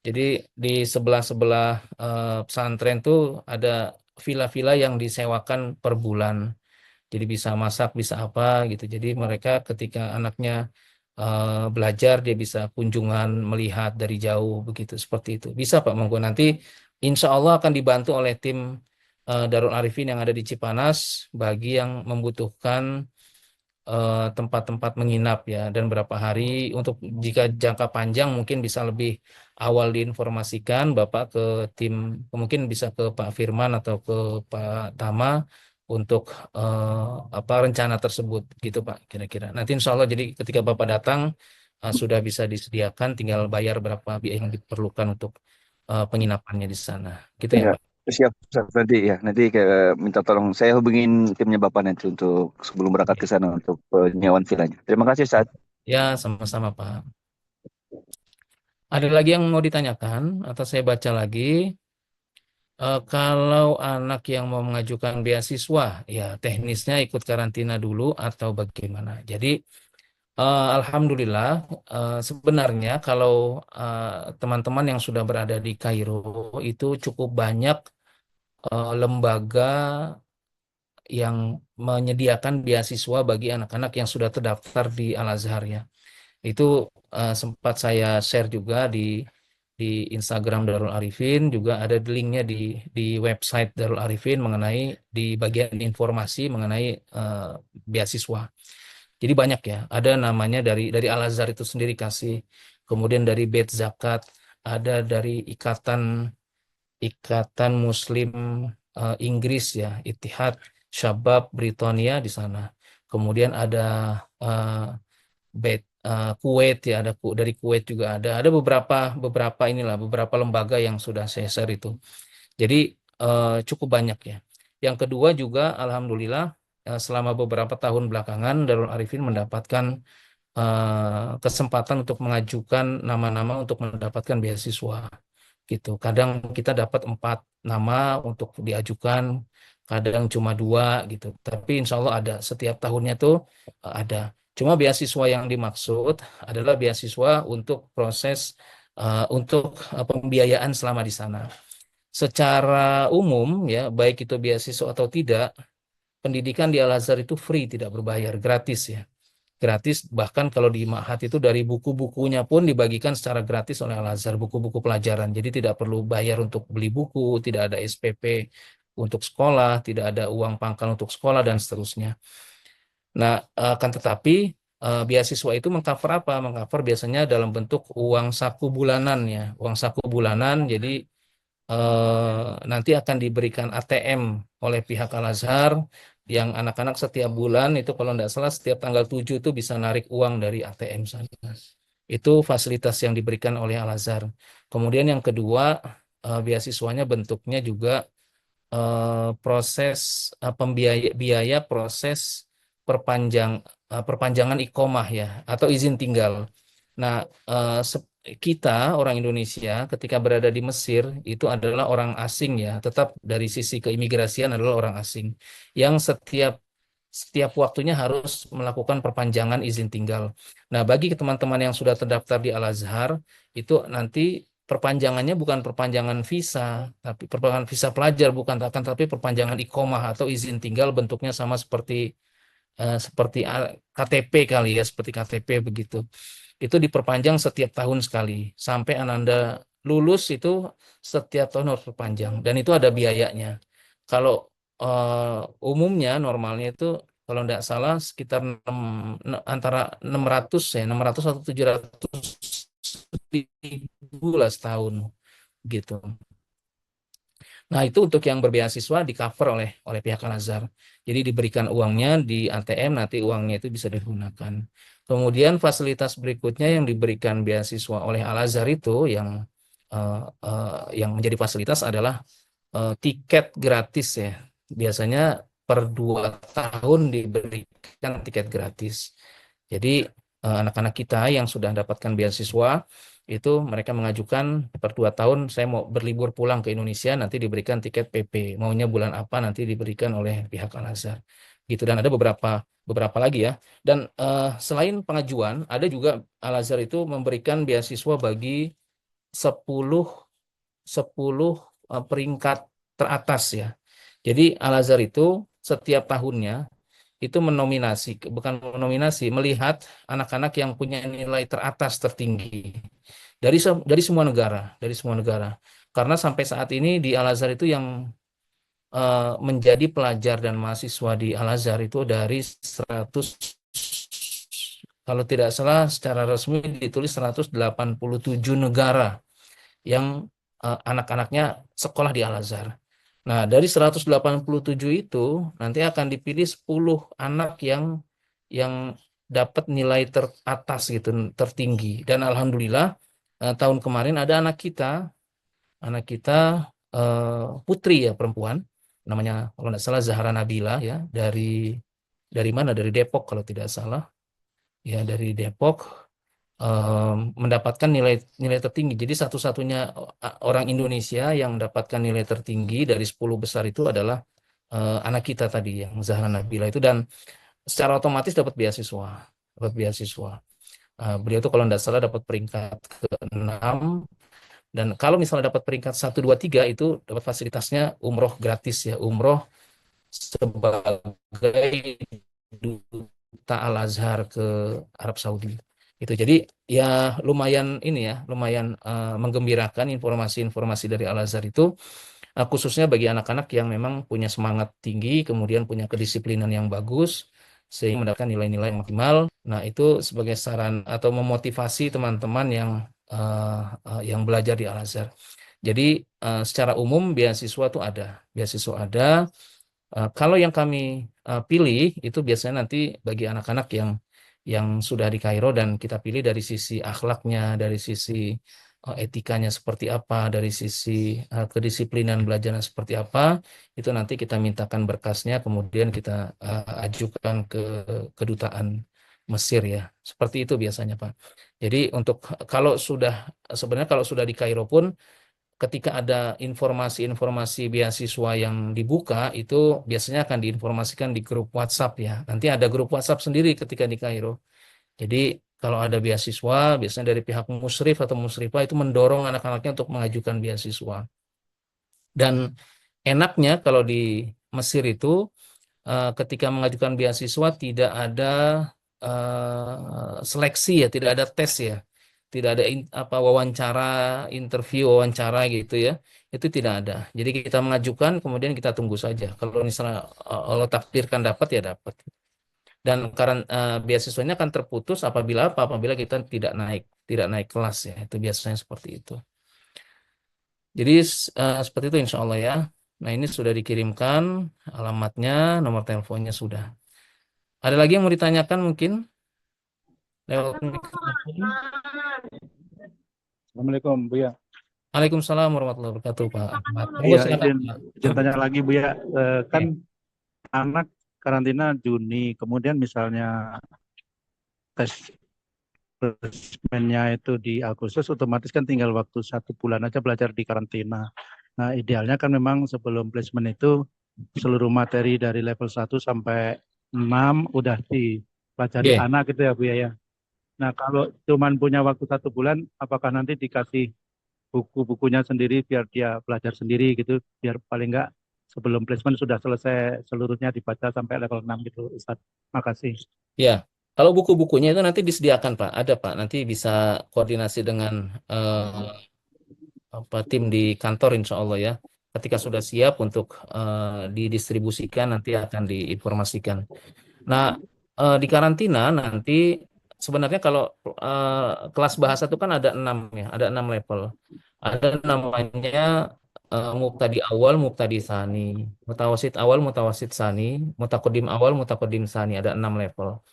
Jadi di sebelah-sebelah pesantren tuh ada villa-villa yang disewakan per bulan. Jadi bisa masak, bisa apa gitu. Jadi mereka ketika anaknya belajar, dia bisa kunjungan melihat dari jauh begitu seperti itu. Bisa Pak Monggo nanti insya Allah akan dibantu oleh tim Darul Arifin yang ada di Cipanas bagi yang membutuhkan tempat-tempat menginap ya dan berapa hari untuk jika jangka panjang mungkin bisa lebih awal diinformasikan Bapak ke tim mungkin bisa ke Pak Firman atau ke Pak Tama untuk apa rencana tersebut gitu Pak kira-kira. Nanti insya Allah jadi ketika Bapak datang sudah bisa disediakan tinggal bayar berapa biaya yang diperlukan untuk penginapannya di sana. Gitu ya Ya, Pak. siap, Ustaz. Nanti kayak minta tolong saya hubungin timnya Bapak nanti untuk sebelum berangkat ke Oke. sana untuk penyewaan villanya. Terima kasih, Ustaz. Ya sama-sama Pak. Ada lagi yang mau ditanyakan atau saya baca lagi? Kalau anak yang mau mengajukan beasiswa, ya teknisnya ikut karantina dulu atau bagaimana. Jadi, Alhamdulillah, sebenarnya kalau teman-teman yang sudah berada di Kairo itu cukup banyak lembaga yang menyediakan beasiswa bagi anak-anak yang sudah terdaftar di Al-Azhar ya. Itu sempat saya share juga di Instagram Darul Arifin, juga ada linknya di website Darul Arifin mengenai di bagian informasi mengenai beasiswa. Jadi banyak ya, ada namanya dari Al Azhar itu sendiri kasih, kemudian dari Beit Zakat, ada dari Ikatan Muslim Inggris ya, Ittihad Syabab Britania di sana. Kemudian ada eh, Kuwait ya ada dari Kuwait juga ada beberapa beberapa inilah beberapa lembaga yang sudah saya share itu. Jadi cukup banyak ya. Yang kedua juga alhamdulillah selama beberapa tahun belakangan Darul Arifin mendapatkan kesempatan untuk mengajukan nama-nama untuk mendapatkan beasiswa gitu. Kadang kita dapat 4 nama untuk diajukan, kadang cuma 2 gitu. Tapi insya Allah ada setiap tahunnya tuh ada. Cuma beasiswa yang dimaksud adalah beasiswa untuk proses untuk pembiayaan selama di sana. Secara umum ya, baik itu beasiswa atau tidak, pendidikan di Al-Azhar itu free, tidak berbayar, gratis ya gratis bahkan kalau di Ma'had itu dari buku-bukunya pun dibagikan secara gratis oleh Al-Azhar buku-buku pelajaran jadi tidak perlu bayar untuk beli buku tidak ada SPP untuk sekolah tidak ada uang pangkal untuk sekolah dan seterusnya nah akan tetapi beasiswa itu mengcover apa mengcover biasanya dalam bentuk uang saku bulanan ya uang saku bulanan jadi nanti akan diberikan ATM oleh pihak Al-Azhar yang anak-anak setiap bulan itu kalau tidak salah setiap tanggal 7 itu bisa narik uang dari ATM sana. Itu fasilitas yang diberikan oleh Al-Azhar. Kemudian yang kedua, beasiswanya bentuknya juga proses biaya proses perpanjangan iqomah ya atau izin tinggal. Nah, kita orang Indonesia ketika berada di Mesir itu adalah orang asing ya, tetap dari sisi keimigrasian adalah orang asing yang setiap waktunya harus melakukan perpanjangan izin tinggal. Nah, bagi teman-teman yang sudah terdaftar di Al-Azhar itu nanti perpanjangannya bukan perpanjangan visa, tapi perpanjangan visa pelajar bukan, akan tapi perpanjangan iqomah atau izin tinggal bentuknya sama seperti KTP kali ya, seperti KTP begitu. Itu diperpanjang setiap tahun sekali. Sampai Ananda lulus itu setiap tahun harus perpanjang. Dan itu ada biayanya. Kalau umumnya normalnya itu kalau tidak salah sekitar antara 600 ya, 600 atau 700 ribu lah setahun gitu. Nah, itu untuk yang berbeasiswa di cover oleh pihak Al-Azhar. Jadi diberikan uangnya di ATM, nanti uangnya itu bisa digunakan. Kemudian fasilitas berikutnya yang diberikan beasiswa oleh Al-Azhar itu yang menjadi fasilitas adalah tiket gratis ya. Biasanya per 2 tahun diberikan tiket gratis. Jadi anak-anak kita yang sudah mendapatkan beasiswa itu mereka mengajukan per 2 tahun saya mau berlibur pulang ke Indonesia nanti diberikan tiket PP maunya bulan apa nanti diberikan oleh pihak Al-Azhar gitu dan ada beberapa lagi ya dan selain pengajuan ada juga Al-Azhar itu memberikan beasiswa bagi 10 10 peringkat teratas ya. Jadi Al-Azhar itu setiap tahunnya itu bukan menominasi, melihat anak-anak yang punya nilai teratas tertinggi dari semua negara. Karena sampai saat ini di Al-Azhar itu yang menjadi pelajar dan mahasiswa di Al-Azhar itu dari 100 kalau tidak salah secara resmi ditulis 187 negara yang anak-anaknya sekolah di Al-Azhar. Nah, dari 187 itu nanti akan dipilih 10 anak yang dapat nilai teratas gitu, tertinggi. Dan alhamdulillah tahun kemarin ada anak kita putri ya perempuan, namanya kalau tidak salah Zahra Nabila ya dari mana? Dari Depok kalau tidak salah. Ya, dari Depok mendapatkan nilai tertinggi. Jadi satu-satunya orang Indonesia yang mendapatkan nilai tertinggi dari 10 besar itu adalah anak kita tadi yang Zahra Nabila itu dan secara otomatis dapat beasiswa. Dapat beasiswa. Beliau itu kalau tidak salah dapat peringkat ke-6 dan kalau misalnya dapat peringkat 1 2 3 itu dapat fasilitasnya umroh gratis ya, umroh sebagai duta Al-Azhar ke Arab Saudi. Itu jadi ya lumayan ini ya, lumayan menggembirakan informasi-informasi dari Al-Azhar itu khususnya bagi anak-anak yang memang punya semangat tinggi, kemudian punya kedisiplinan yang bagus sehingga mendapatkan nilai-nilai yang maksimal. Nah, itu sebagai saran atau memotivasi teman-teman yang belajar di Al-Azhar. Jadi secara umum beasiswa ada. Kalau yang kami pilih itu biasanya nanti bagi anak-anak yang sudah di Kairo dan kita pilih dari sisi akhlaknya, dari sisi etikanya seperti apa, dari sisi kedisiplinan belajarnya seperti apa, itu nanti kita mintakan berkasnya, kemudian kita ajukan ke kedutaan Mesir ya. Seperti itu biasanya, Pak. Jadi sebenarnya kalau sudah di Kairo pun ketika ada informasi-informasi beasiswa yang dibuka itu biasanya akan diinformasikan di grup WhatsApp ya. Nanti ada grup WhatsApp sendiri ketika di Kairo. Jadi kalau ada beasiswa biasanya dari pihak musrif atau musrifah itu mendorong anak-anaknya untuk mengajukan beasiswa. Dan enaknya kalau di Mesir itu ketika mengajukan beasiswa tidak ada seleksi ya, tidak ada tes ya. Tidak ada wawancara gitu ya. Itu tidak ada. Jadi kita mengajukan kemudian kita tunggu saja. Kalau misalnya Allah takdirkan dapat ya dapat. Dan karena beasiswanya akan terputus apabila kita tidak naik kelas ya. Itu biasanya seperti itu. Jadi seperti itu insya Allah ya. Nah, ini sudah dikirimkan alamatnya, nomor teleponnya sudah. Ada lagi yang mau ditanyakan mungkin lewat mikrofon? Assalamualaikum Bu ya. Waalaikumsalam warahmatullahi wabarakatuh, Pak Ahmad. Monggo Iya, silakan, izin, Pak. izin tanya lagi Bu ya. Kan anak karantina Juni, kemudian misalnya tes placementnya itu di Agustus, otomatis kan tinggal waktu 1 bulan aja belajar di karantina. Nah, idealnya kan memang sebelum placement itu seluruh materi dari level 1 sampai 6 udah dipelajari Oke. anak gitu ya Bu ya. Nah, kalau cuman punya waktu 1 bulan, apakah nanti dikasih buku-bukunya sendiri biar dia belajar sendiri gitu, biar paling enggak sebelum placement sudah selesai seluruhnya dibaca sampai level 6 gitu, Ustaz. Makasih. Ya, kalau buku-bukunya itu nanti disediakan, Pak. Ada, Pak. Nanti bisa koordinasi dengan tim di kantor, insya Allah ya. Ketika sudah siap untuk didistribusikan, nanti akan diinformasikan. Nah, di karantina nanti sebenarnya kalau kelas bahasa itu kan ada 6 ya, ada 6 level. Ada namanya mubtadi awal, mubtadi tsani, mutawasid awal, mutawasid tsani, mutakodim awal, mutakodim tsani. Ada 6 level.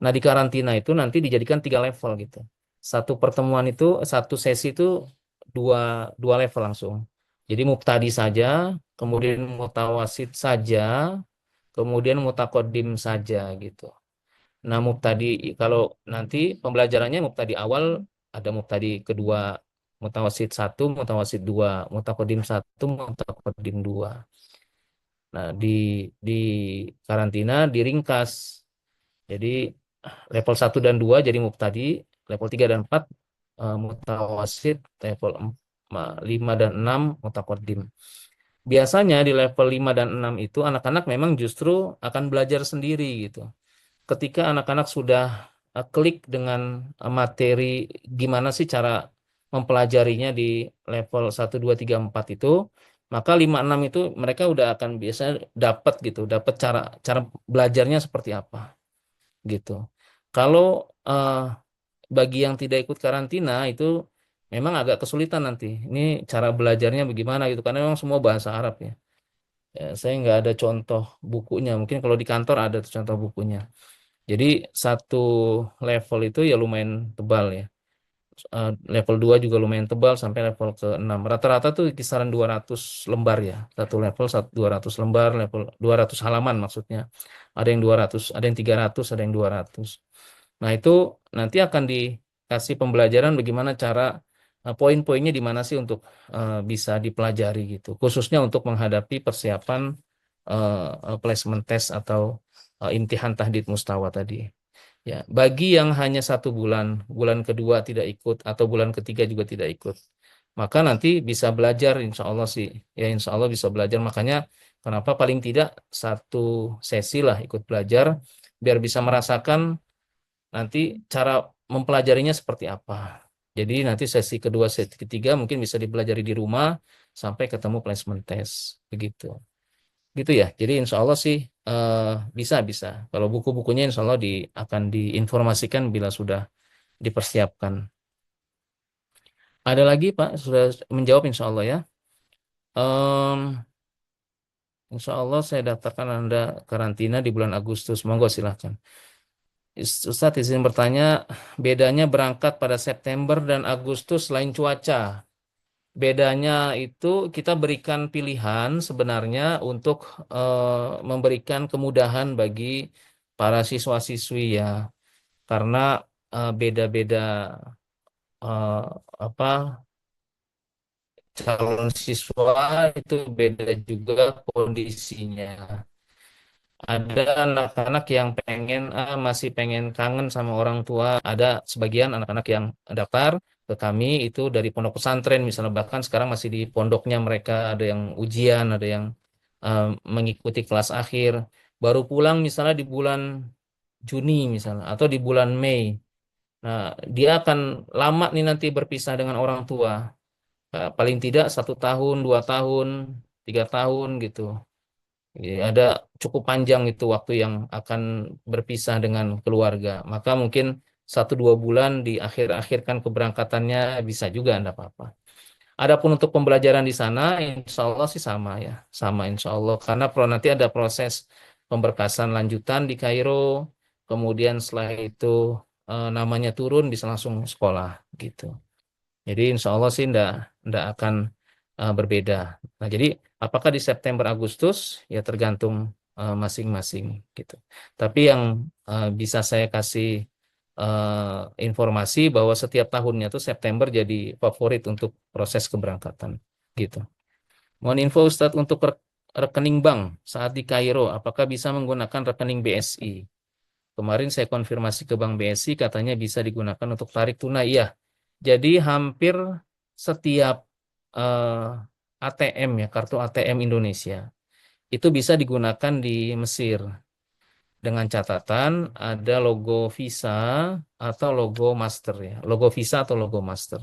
Nah, di karantina itu nanti dijadikan 3 level gitu. Satu pertemuan itu, satu sesi itu dua, dua level langsung. Jadi mubtadi saja, kemudian mutawasid saja, kemudian mutakodim saja gitu. Nah, mubtadi kalau nanti pembelajarannya mubtadi awal ada mubtadi kedua, mutawasid satu, mutawasid dua, mutakodim satu, mutakodim dua. Nah, di karantina diringkas. Jadi level 1 dan 2 jadi mubtadi, level 3 dan 4 mutawasid, level 5 dan 6 mutakodim. Biasanya di level 5 dan 6 itu anak-anak memang justru akan belajar sendiri gitu. Ketika anak-anak sudah klik dengan materi gimana sih cara mempelajarinya di level 1, 2, 3, 4 itu, maka 5, 6 itu mereka udah akan biasanya dapat gitu, dapat cara cara belajarnya seperti apa gitu. Kalau eh, bagi yang tidak ikut karantina itu memang agak kesulitan nanti. Ini cara belajarnya bagaimana gitu, karena memang semua bahasa Arab ya. Ya, saya nggak ada contoh bukunya. Mungkin kalau di kantor ada tuh contoh bukunya. Jadi satu level itu ya lumayan tebal ya. Level 2 juga lumayan tebal sampai level ke-6. Rata-rata tuh kisaran 200 lembar ya. Satu level 200 lembar, level 200 halaman maksudnya. Ada yang 200, ada yang 300, ada yang 200. Nah, itu nanti akan dikasih pembelajaran bagaimana cara poin-poinnya di mana sih untuk bisa dipelajari gitu. Khususnya untuk menghadapi persiapan placement test atau imtihan tahdid mustawa tadi. Ya, bagi yang hanya 1 bulan, bulan kedua tidak ikut atau bulan ketiga juga tidak ikut, maka nanti bisa belajar, insya Allah sih. Ya, insya Allah bisa belajar. Makanya kenapa paling tidak satu sesi lah ikut belajar, biar bisa merasakan nanti cara mempelajarinya seperti apa. Jadi nanti sesi kedua, sesi ketiga mungkin bisa dipelajari di rumah sampai ketemu placement test, begitu. Gitu ya. Jadi insya Allah sih eh, bisa. Kalau buku-bukunya insya Allah akan diinformasikan bila sudah dipersiapkan. Ada lagi Pak, sudah menjawab insya Allah ya. Em, Insya Allah saya daftarkan Anda karantina di bulan Agustus. Monggo silahkan. Ustadz izin bertanya, bedanya berangkat pada September dan Agustus selain cuaca. Bedanya itu kita berikan pilihan sebenarnya untuk memberikan kemudahan bagi para siswa-siswi ya, karena beda-beda eh, apa calon siswa itu beda juga kondisinya. Ada anak-anak yang masih pengen kangen sama orang tua. Ada sebagian anak-anak yang daftar ke kami itu dari pondok pesantren misalnya, bahkan sekarang masih di pondoknya mereka, ada yang ujian, ada yang eh, mengikuti kelas akhir. Baru pulang misalnya di bulan Juni misalnya atau di bulan Mei. Nah, dia akan lama nih nanti berpisah dengan orang tua. Paling tidak 1 tahun, 2 tahun, 3 tahun gitu. Ya, ada cukup panjang itu waktu yang akan berpisah dengan keluarga. Maka mungkin 1, 2 bulan di akhir-akhirkan keberangkatannya bisa juga, enggak apa-apa. Adapun untuk pembelajaran di sana, insya Allah sih sama ya, sama insya Allah. Karena nanti ada proses pemberkasan lanjutan di Kairo, kemudian setelah itu namanya turun bisa langsung sekolah gitu. Jadi insya Allah sih ndak akan berbeda. Nah, jadi apakah di September Agustus ya tergantung masing-masing gitu. Tapi yang bisa saya kasih informasi bahwa setiap tahunnya tuh September jadi favorit untuk proses keberangkatan gitu. Mohon info Ustadz untuk rekening bank saat di Kairo, apakah bisa menggunakan rekening BSI? Kemarin saya konfirmasi ke Bank BSI, katanya bisa digunakan untuk tarik tunai. Ya, jadi hampir setiap ATM ya, kartu ATM Indonesia, itu bisa digunakan di Mesir. Dengan catatan ada logo Visa atau logo Master ya, logo Visa atau logo Master.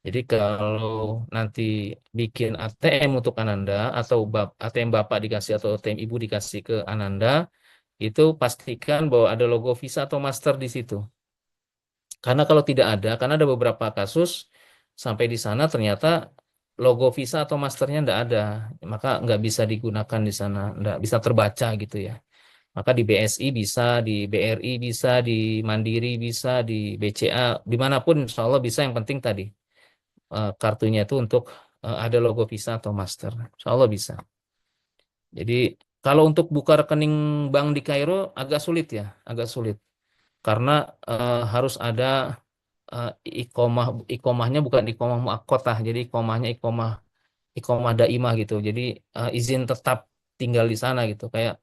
Jadi kalau nanti bikin ATM untuk Ananda atau ATM Bapak dikasih atau ATM Ibu dikasih ke Ananda, itu pastikan bahwa ada logo Visa atau Master di situ. Karena kalau tidak ada, karena ada beberapa kasus sampai di sana ternyata logo Visa atau Masternya tidak ada, maka nggak bisa digunakan di sana, nggak bisa terbaca gitu ya. Maka di BSI bisa, di BRI bisa, di Mandiri bisa, di BCA, dimanapun insya Allah bisa. Yang penting tadi kartunya itu untuk ada logo Visa atau Master. Insya Allah bisa. Jadi kalau untuk buka rekening bank di Kairo agak sulit ya, agak sulit. Karena harus ada eh, ikomah, ikomahnya bukan ikomah muakkotah, jadi ikomahnya ikomah daimah gitu. Jadi izin tetap tinggal di sana gitu. Kayak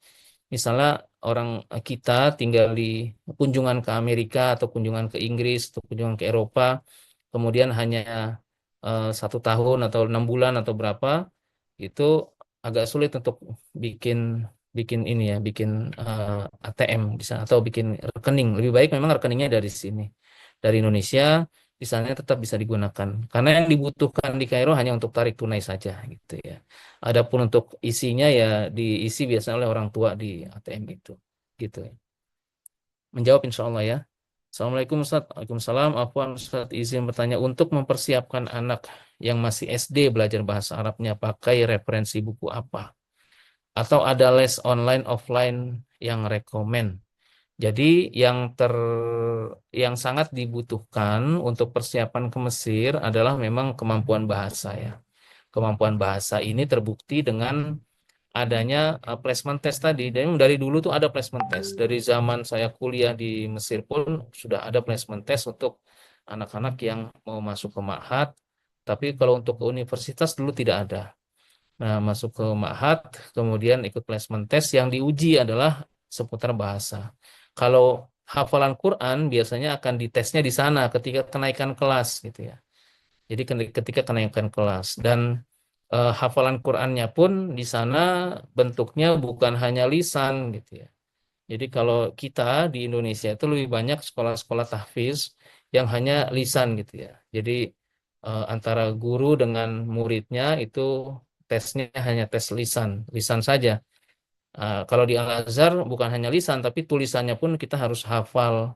misalnya orang kita tinggal di kunjungan ke Amerika atau kunjungan ke Inggris atau kunjungan ke Eropa, kemudian hanya 1 tahun atau 6 bulan atau berapa, itu agak sulit untuk bikin bikin ini ya, bikin ATM di sana atau bikin rekening. Lebih baik memang rekeningnya dari sini, dari Indonesia, di sana tetap bisa digunakan. Karena yang dibutuhkan di Kairo hanya untuk tarik tunai saja gitu ya. Adapun untuk isinya ya diisi biasanya oleh orang tua di ATM itu. Gitu ya. Menjawab insya Allah ya. Assalamualaikum Ustaz. Waalaikumsalam. Afwan Ustaz, izin bertanya, untuk mempersiapkan anak yang masih SD belajar bahasa Arabnya, pakai referensi buku apa? Atau ada les online offline yang rekomen? Jadi yang sangat dibutuhkan untuk persiapan ke Mesir adalah memang kemampuan bahasa ya. Kemampuan bahasa ini terbukti dengan adanya placement test tadi. Dan dari dulu tuh ada placement test. Dari zaman saya kuliah di Mesir pun sudah ada placement test untuk anak-anak yang mau masuk ke Ma'had. Tapi kalau untuk ke universitas dulu tidak ada. Nah, masuk ke Ma'had, kemudian ikut placement test yang diuji adalah seputar bahasa. Kalau hafalan Quran biasanya akan ditesnya di sana ketika kenaikan kelas gitu ya. Jadi ketika kenaikan kelas dan hafalan Qurannya pun di sana bentuknya bukan hanya lisan gitu ya. Jadi kalau kita di Indonesia itu lebih banyak sekolah-sekolah tahfiz yang hanya lisan gitu ya. Jadi antara guru dengan muridnya itu tesnya hanya tes lisan, lisan saja. Kalau di Al-Azhar bukan hanya lisan tapi tulisannya pun kita harus hafal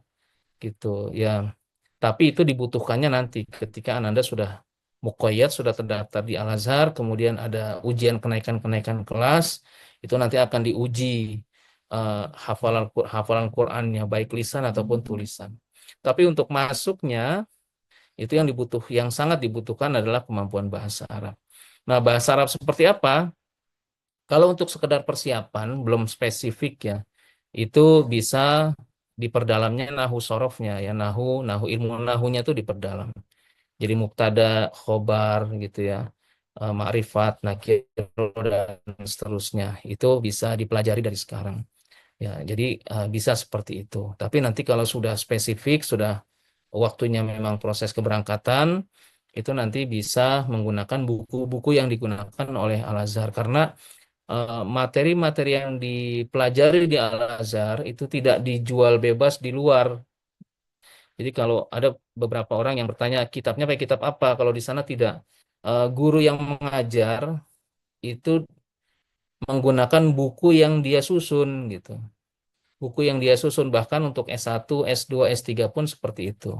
gitu ya. Tapi itu dibutuhkannya nanti ketika Ananda sudah muqayyad, sudah terdaftar di Al-Azhar, kemudian ada ujian kenaikan-kenaikan kelas, itu nanti akan diuji hafalan Qur'annya baik lisan ataupun tulisan. Tapi untuk masuknya itu yang sangat dibutuhkan adalah kemampuan bahasa Arab. Nah, bahasa Arab seperti apa? Kalau untuk sekedar persiapan belum spesifik ya, itu bisa diperdalamnya nahu sorofnya ya, nahu ilmu nahunya itu diperdalam. Jadi mubtada, khobar gitu ya, ma'rifat, nakir dan seterusnya. Itu bisa dipelajari dari sekarang. Ya, jadi bisa seperti itu. Tapi nanti kalau sudah spesifik, sudah waktunya memang proses keberangkatan, itu nanti bisa menggunakan buku-buku yang digunakan oleh Al-Azhar. Karena materi-materi yang dipelajari di Al-Azhar itu tidak dijual bebas di luar. Jadi kalau ada beberapa orang yang bertanya kitabnya pakai kitab apa, kalau di sana tidak. Guru yang mengajar itu menggunakan buku yang dia susun gitu. Buku yang dia susun bahkan untuk S1, S2, S3 pun seperti itu.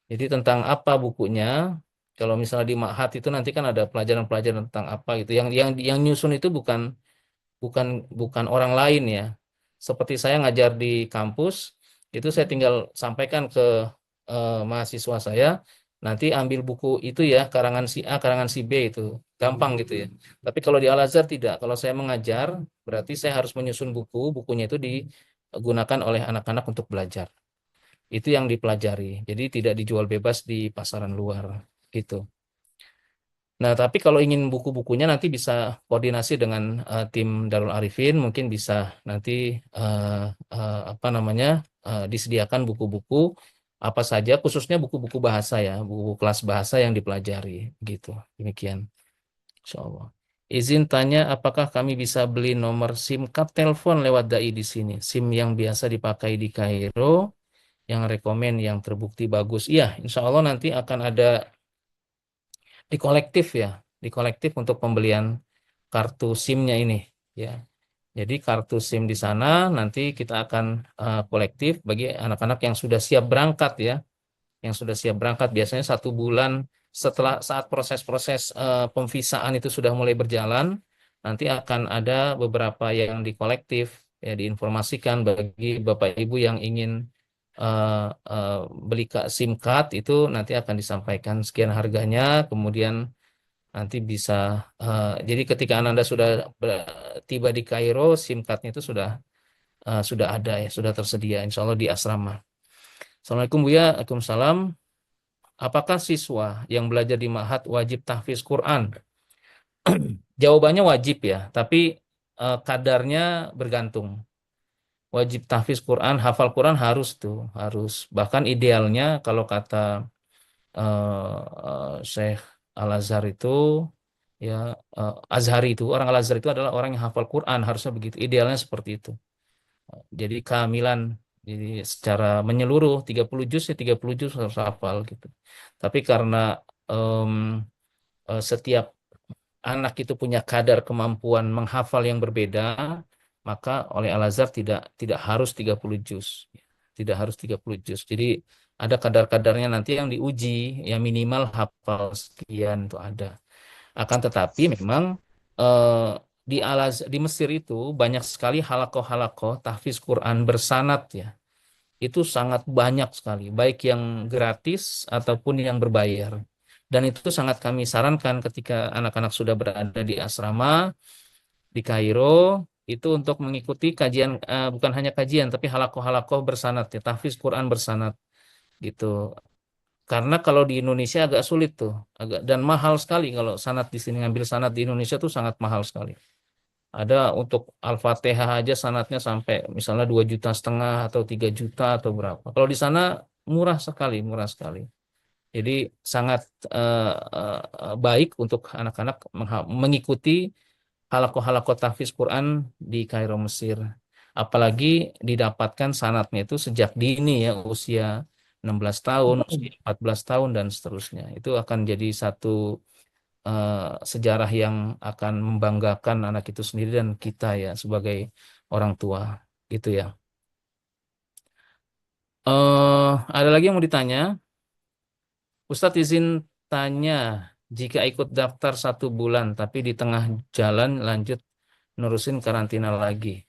Jadi tentang apa bukunya? Kalau misalnya di Ma'had itu nanti kan ada pelajaran-pelajaran tentang apa gitu. Yang nyusun itu bukan bukan bukan orang lain ya. Seperti saya ngajar di kampus, itu saya tinggal sampaikan ke mahasiswa saya, nanti ambil buku itu ya, karangan si A, karangan si B itu. Gampang gitu ya. Tapi kalau di Al-Azhar tidak. Kalau saya mengajar, berarti saya harus menyusun buku, bukunya itu digunakan oleh anak-anak untuk belajar. Itu yang dipelajari. Jadi tidak dijual bebas di pasaran luar gitu. Nah, tapi kalau ingin buku-bukunya nanti bisa koordinasi dengan tim Darul Arifin, mungkin bisa nanti apa namanya disediakan buku-buku apa saja, khususnya buku-buku bahasa ya, buku kelas bahasa yang dipelajari gitu. Demikian, Insya Allah. Izin tanya, apakah kami bisa beli nomor SIM card telepon lewat dai di sini? SIM yang biasa dipakai di Kairo, yang rekomen, yang terbukti bagus. Iya, Insya Allah nanti akan ada di kolektif ya, di kolektif untuk pembelian kartu SIM-nya ini ya. Jadi kartu SIM di sana nanti kita akan kolektif bagi anak-anak yang sudah siap berangkat ya, yang sudah siap berangkat biasanya 1 bulan setelah saat proses-proses pemvisaan itu sudah mulai berjalan, nanti akan ada beberapa yang dikolektif ya diinformasikan bagi Bapak Ibu yang ingin beli SIM card itu nanti akan disampaikan sekian harganya, kemudian nanti bisa jadi ketika Anda sudah tiba di Kairo, SIM card-nya itu sudah ada ya, sudah tersedia insya Allah di asrama. Assalamualaikum Buya, Waalaikumsalam. Apakah siswa yang belajar di Ma'had wajib tahfiz Quran? Jawabannya wajib ya, tapi kadarnya bergantung. Wajib tahfiz Quran, hafal Quran harus tuh, harus. Bahkan idealnya kalau kata Syekh Al-Azhar itu ya Azhari itu orang Al-Azhar itu adalah orang yang hafal Quran, harusnya begitu. Idealnya seperti itu. Jadi kehamilan jadi secara menyeluruh 30 juz ya 30 juz harus hafal gitu. Tapi karena em, setiap anak itu punya kadar kemampuan menghafal yang berbeda, maka oleh Al-Azhar tidak harus 30 juz. Tidak harus 30 juz. Jadi ada kadar-kadarnya nanti yang diuji, yang minimal hafal sekian itu ada. Akan tetapi memang di Mesir itu banyak sekali halakoh-halakoh tahfiz Quran bersanad ya. Itu sangat banyak sekali, baik yang gratis ataupun yang berbayar. Dan itu sangat kami sarankan ketika anak-anak sudah berada di asrama di Kairo itu untuk mengikuti kajian bukan hanya kajian tapi halakoh-halakoh bersanad ya, tahfiz Quran bersanad gitu. Karena kalau di Indonesia agak sulit tuh, agak dan mahal sekali kalau sanad di sini ngambil sanad di Indonesia tuh sangat mahal sekali. Ada untuk Al-Fatihah aja sanadnya sampai misalnya 2,5 juta atau 3 juta atau berapa. Kalau di sana murah sekali, murah sekali. Jadi sangat baik untuk anak-anak mengikuti halakoh-halakoh tahfiz Quran di Kairo Mesir. Apalagi didapatkan sanadnya itu sejak dini ya, usia 16 tahun, usia 14 tahun dan seterusnya. Itu akan jadi satu sejarah yang akan membanggakan anak itu sendiri dan kita ya sebagai orang tua gitu ya. Ada lagi yang mau ditanya? Ustadz izin tanya, jika ikut daftar 1 bulan tapi di tengah jalan lanjut nerusin karantina lagi.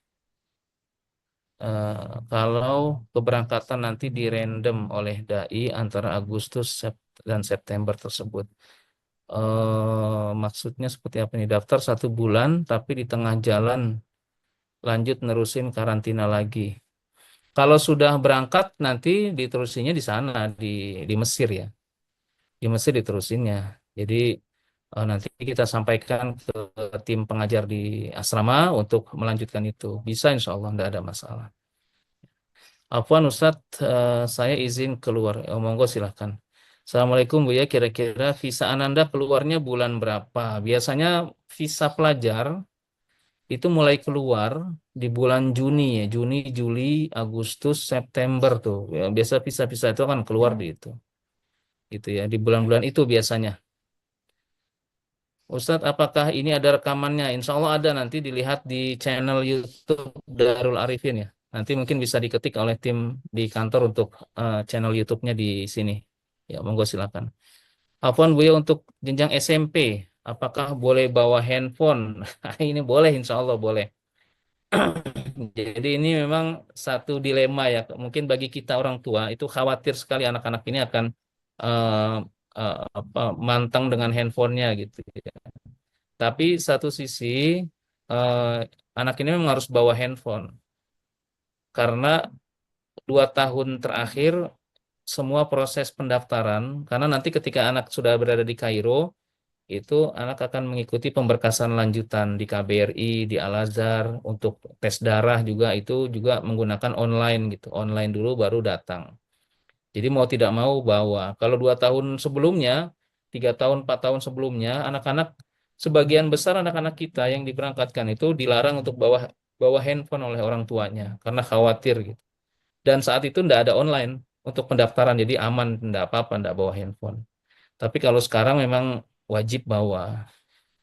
Kalau keberangkatan nanti dirandom oleh dai antara Agustus dan September tersebut. Maksudnya seperti apa nih? Daftar 1 bulan tapi di tengah jalan lanjut nerusin karantina lagi. Kalau sudah berangkat nanti diterusinnya di sana di Mesir ya. Di Mesir diterusinnya. Jadi nanti kita sampaikan ke tim pengajar di asrama untuk melanjutkan itu. Bisa insya Allah tidak ada masalah. Afwan Ustadz, saya izin keluar. Monggo silahkan. Assalamualaikum Bu ya, kira-kira visa Ananda keluarnya bulan berapa? Biasanya visa pelajar itu mulai keluar di bulan Juni ya, Juni, Juli, Agustus, September tuh. Ya, biasa visa-visa itu akan keluar di itu. Gitu ya, di bulan-bulan itu biasanya. Ustadz, apakah ini ada rekamannya? Insya Allah ada, nanti dilihat di channel YouTube Darul Arifin ya. Nanti mungkin bisa diketik oleh tim di kantor untuk channel YouTube-nya di sini. Ya, monggo silakan. Afwan Bu ya, untuk jenjang SMP, apakah boleh bawa handphone? Ini boleh, insya Allah boleh. Jadi ini memang satu dilema ya. Mungkin bagi kita orang tua itu khawatir sekali anak-anak ini akan eh, mantang dengan handphonenya gitu ya. Tapi satu sisi eh, anak ini memang harus bawa handphone karena 2 tahun terakhir semua proses pendaftaran, karena nanti ketika anak sudah berada di Kairo, itu anak akan mengikuti pemberkasan lanjutan di KBRI, di Al-Azhar, untuk tes darah juga itu juga menggunakan online gitu. Online dulu baru datang. Jadi mau tidak mau bawa. Kalau 2 tahun sebelumnya, 3 tahun, 4 tahun sebelumnya, anak-anak, sebagian besar anak-anak kita yang diberangkatkan itu dilarang untuk bawa bawa handphone oleh orang tuanya karena khawatir gitu. Dan saat itu tidak ada online untuk pendaftaran, jadi aman, tidak apa-apa, tidak bawa handphone. Tapi kalau sekarang memang wajib bawa.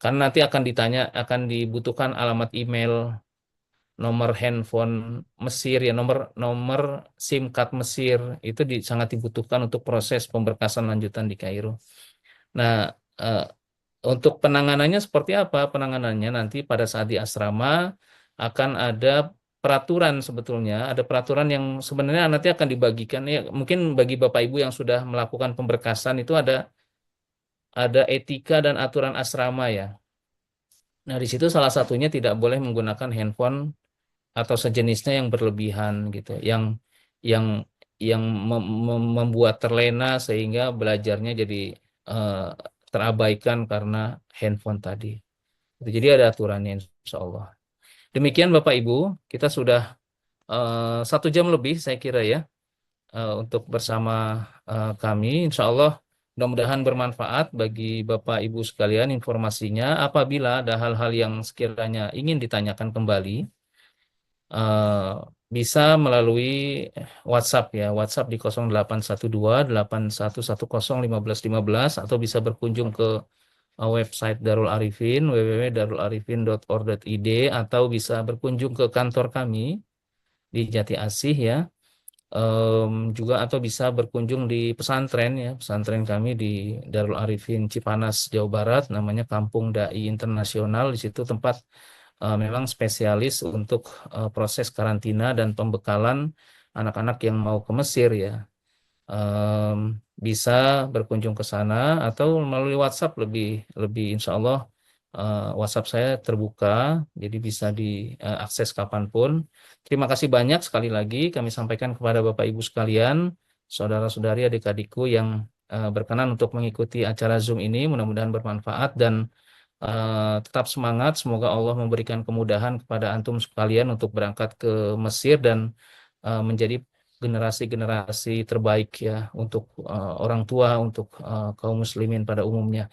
Karena nanti akan ditanya, akan dibutuhkan alamat email, nomor handphone Mesir ya, nomor nomor SIM card Mesir itu sangat dibutuhkan untuk proses pemberkasan lanjutan di Kairo. Nah, eh, untuk penanganannya seperti apa? Penanganannya nanti pada saat di asrama akan ada peraturan, sebetulnya ada peraturan yang sebenarnya nanti akan dibagikan ya, mungkin bagi Bapak Ibu yang sudah melakukan pemberkasan itu ada etika dan aturan asrama ya. Nah, di situ salah satunya tidak boleh menggunakan handphone atau sejenisnya yang berlebihan gitu, yang yang membuat terlena sehingga belajarnya jadi eh, terabaikan karena handphone tadi. Jadi ada aturannya insya Allah. Demikian Bapak Ibu, kita sudah 1 jam lebih saya kira ya untuk bersama kami. Insya Allah mudah-mudahan bermanfaat bagi Bapak Ibu sekalian informasinya. Apabila ada hal-hal yang sekiranya ingin ditanyakan kembali, eh, bisa melalui WhatsApp ya, WhatsApp di 0812 8111 atau bisa berkunjung ke website Darul Arifin www.darularifin.or.id atau bisa berkunjung ke kantor kami di Jati Asih ya. Juga atau bisa berkunjung di pesantren ya, pesantren kami di Darul Arifin Cipanas Jawa Barat, namanya Kampung Dai Internasional. Di situ tempat memang spesialis untuk proses karantina dan pembekalan anak-anak yang mau ke Mesir ya. Em, Bisa berkunjung ke sana atau melalui WhatsApp, lebih lebih insya Allah WhatsApp saya terbuka, jadi bisa diakses kapanpun. Terima kasih banyak sekali lagi kami sampaikan kepada Bapak Ibu sekalian, saudara-saudari, adik-adikku yang berkenan untuk mengikuti acara Zoom ini. Mudah-mudahan bermanfaat dan tetap semangat. Semoga Allah memberikan kemudahan kepada antum sekalian untuk berangkat ke Mesir dan menjadi generasi-generasi terbaik ya untuk orang tua, untuk kaum muslimin pada umumnya.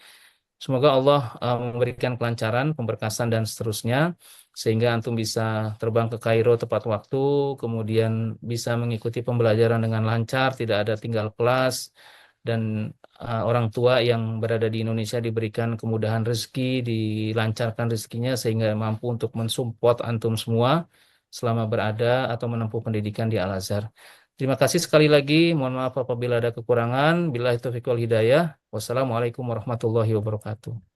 Semoga Allah memberikan kelancaran, pemberkasan dan seterusnya sehingga antum bisa terbang ke Kairo tepat waktu, kemudian bisa mengikuti pembelajaran dengan lancar, tidak ada tinggal kelas, dan orang tua yang berada di Indonesia diberikan kemudahan rezeki, dilancarkan rezekinya sehingga mampu untuk mensupport antum semua selama berada atau menempuh pendidikan di Al-Azhar. Terima kasih sekali lagi. Mohon maaf apabila ada kekurangan. Billahi taufiq wal hidayah. Wassalamualaikum warahmatullahi wabarakatuh.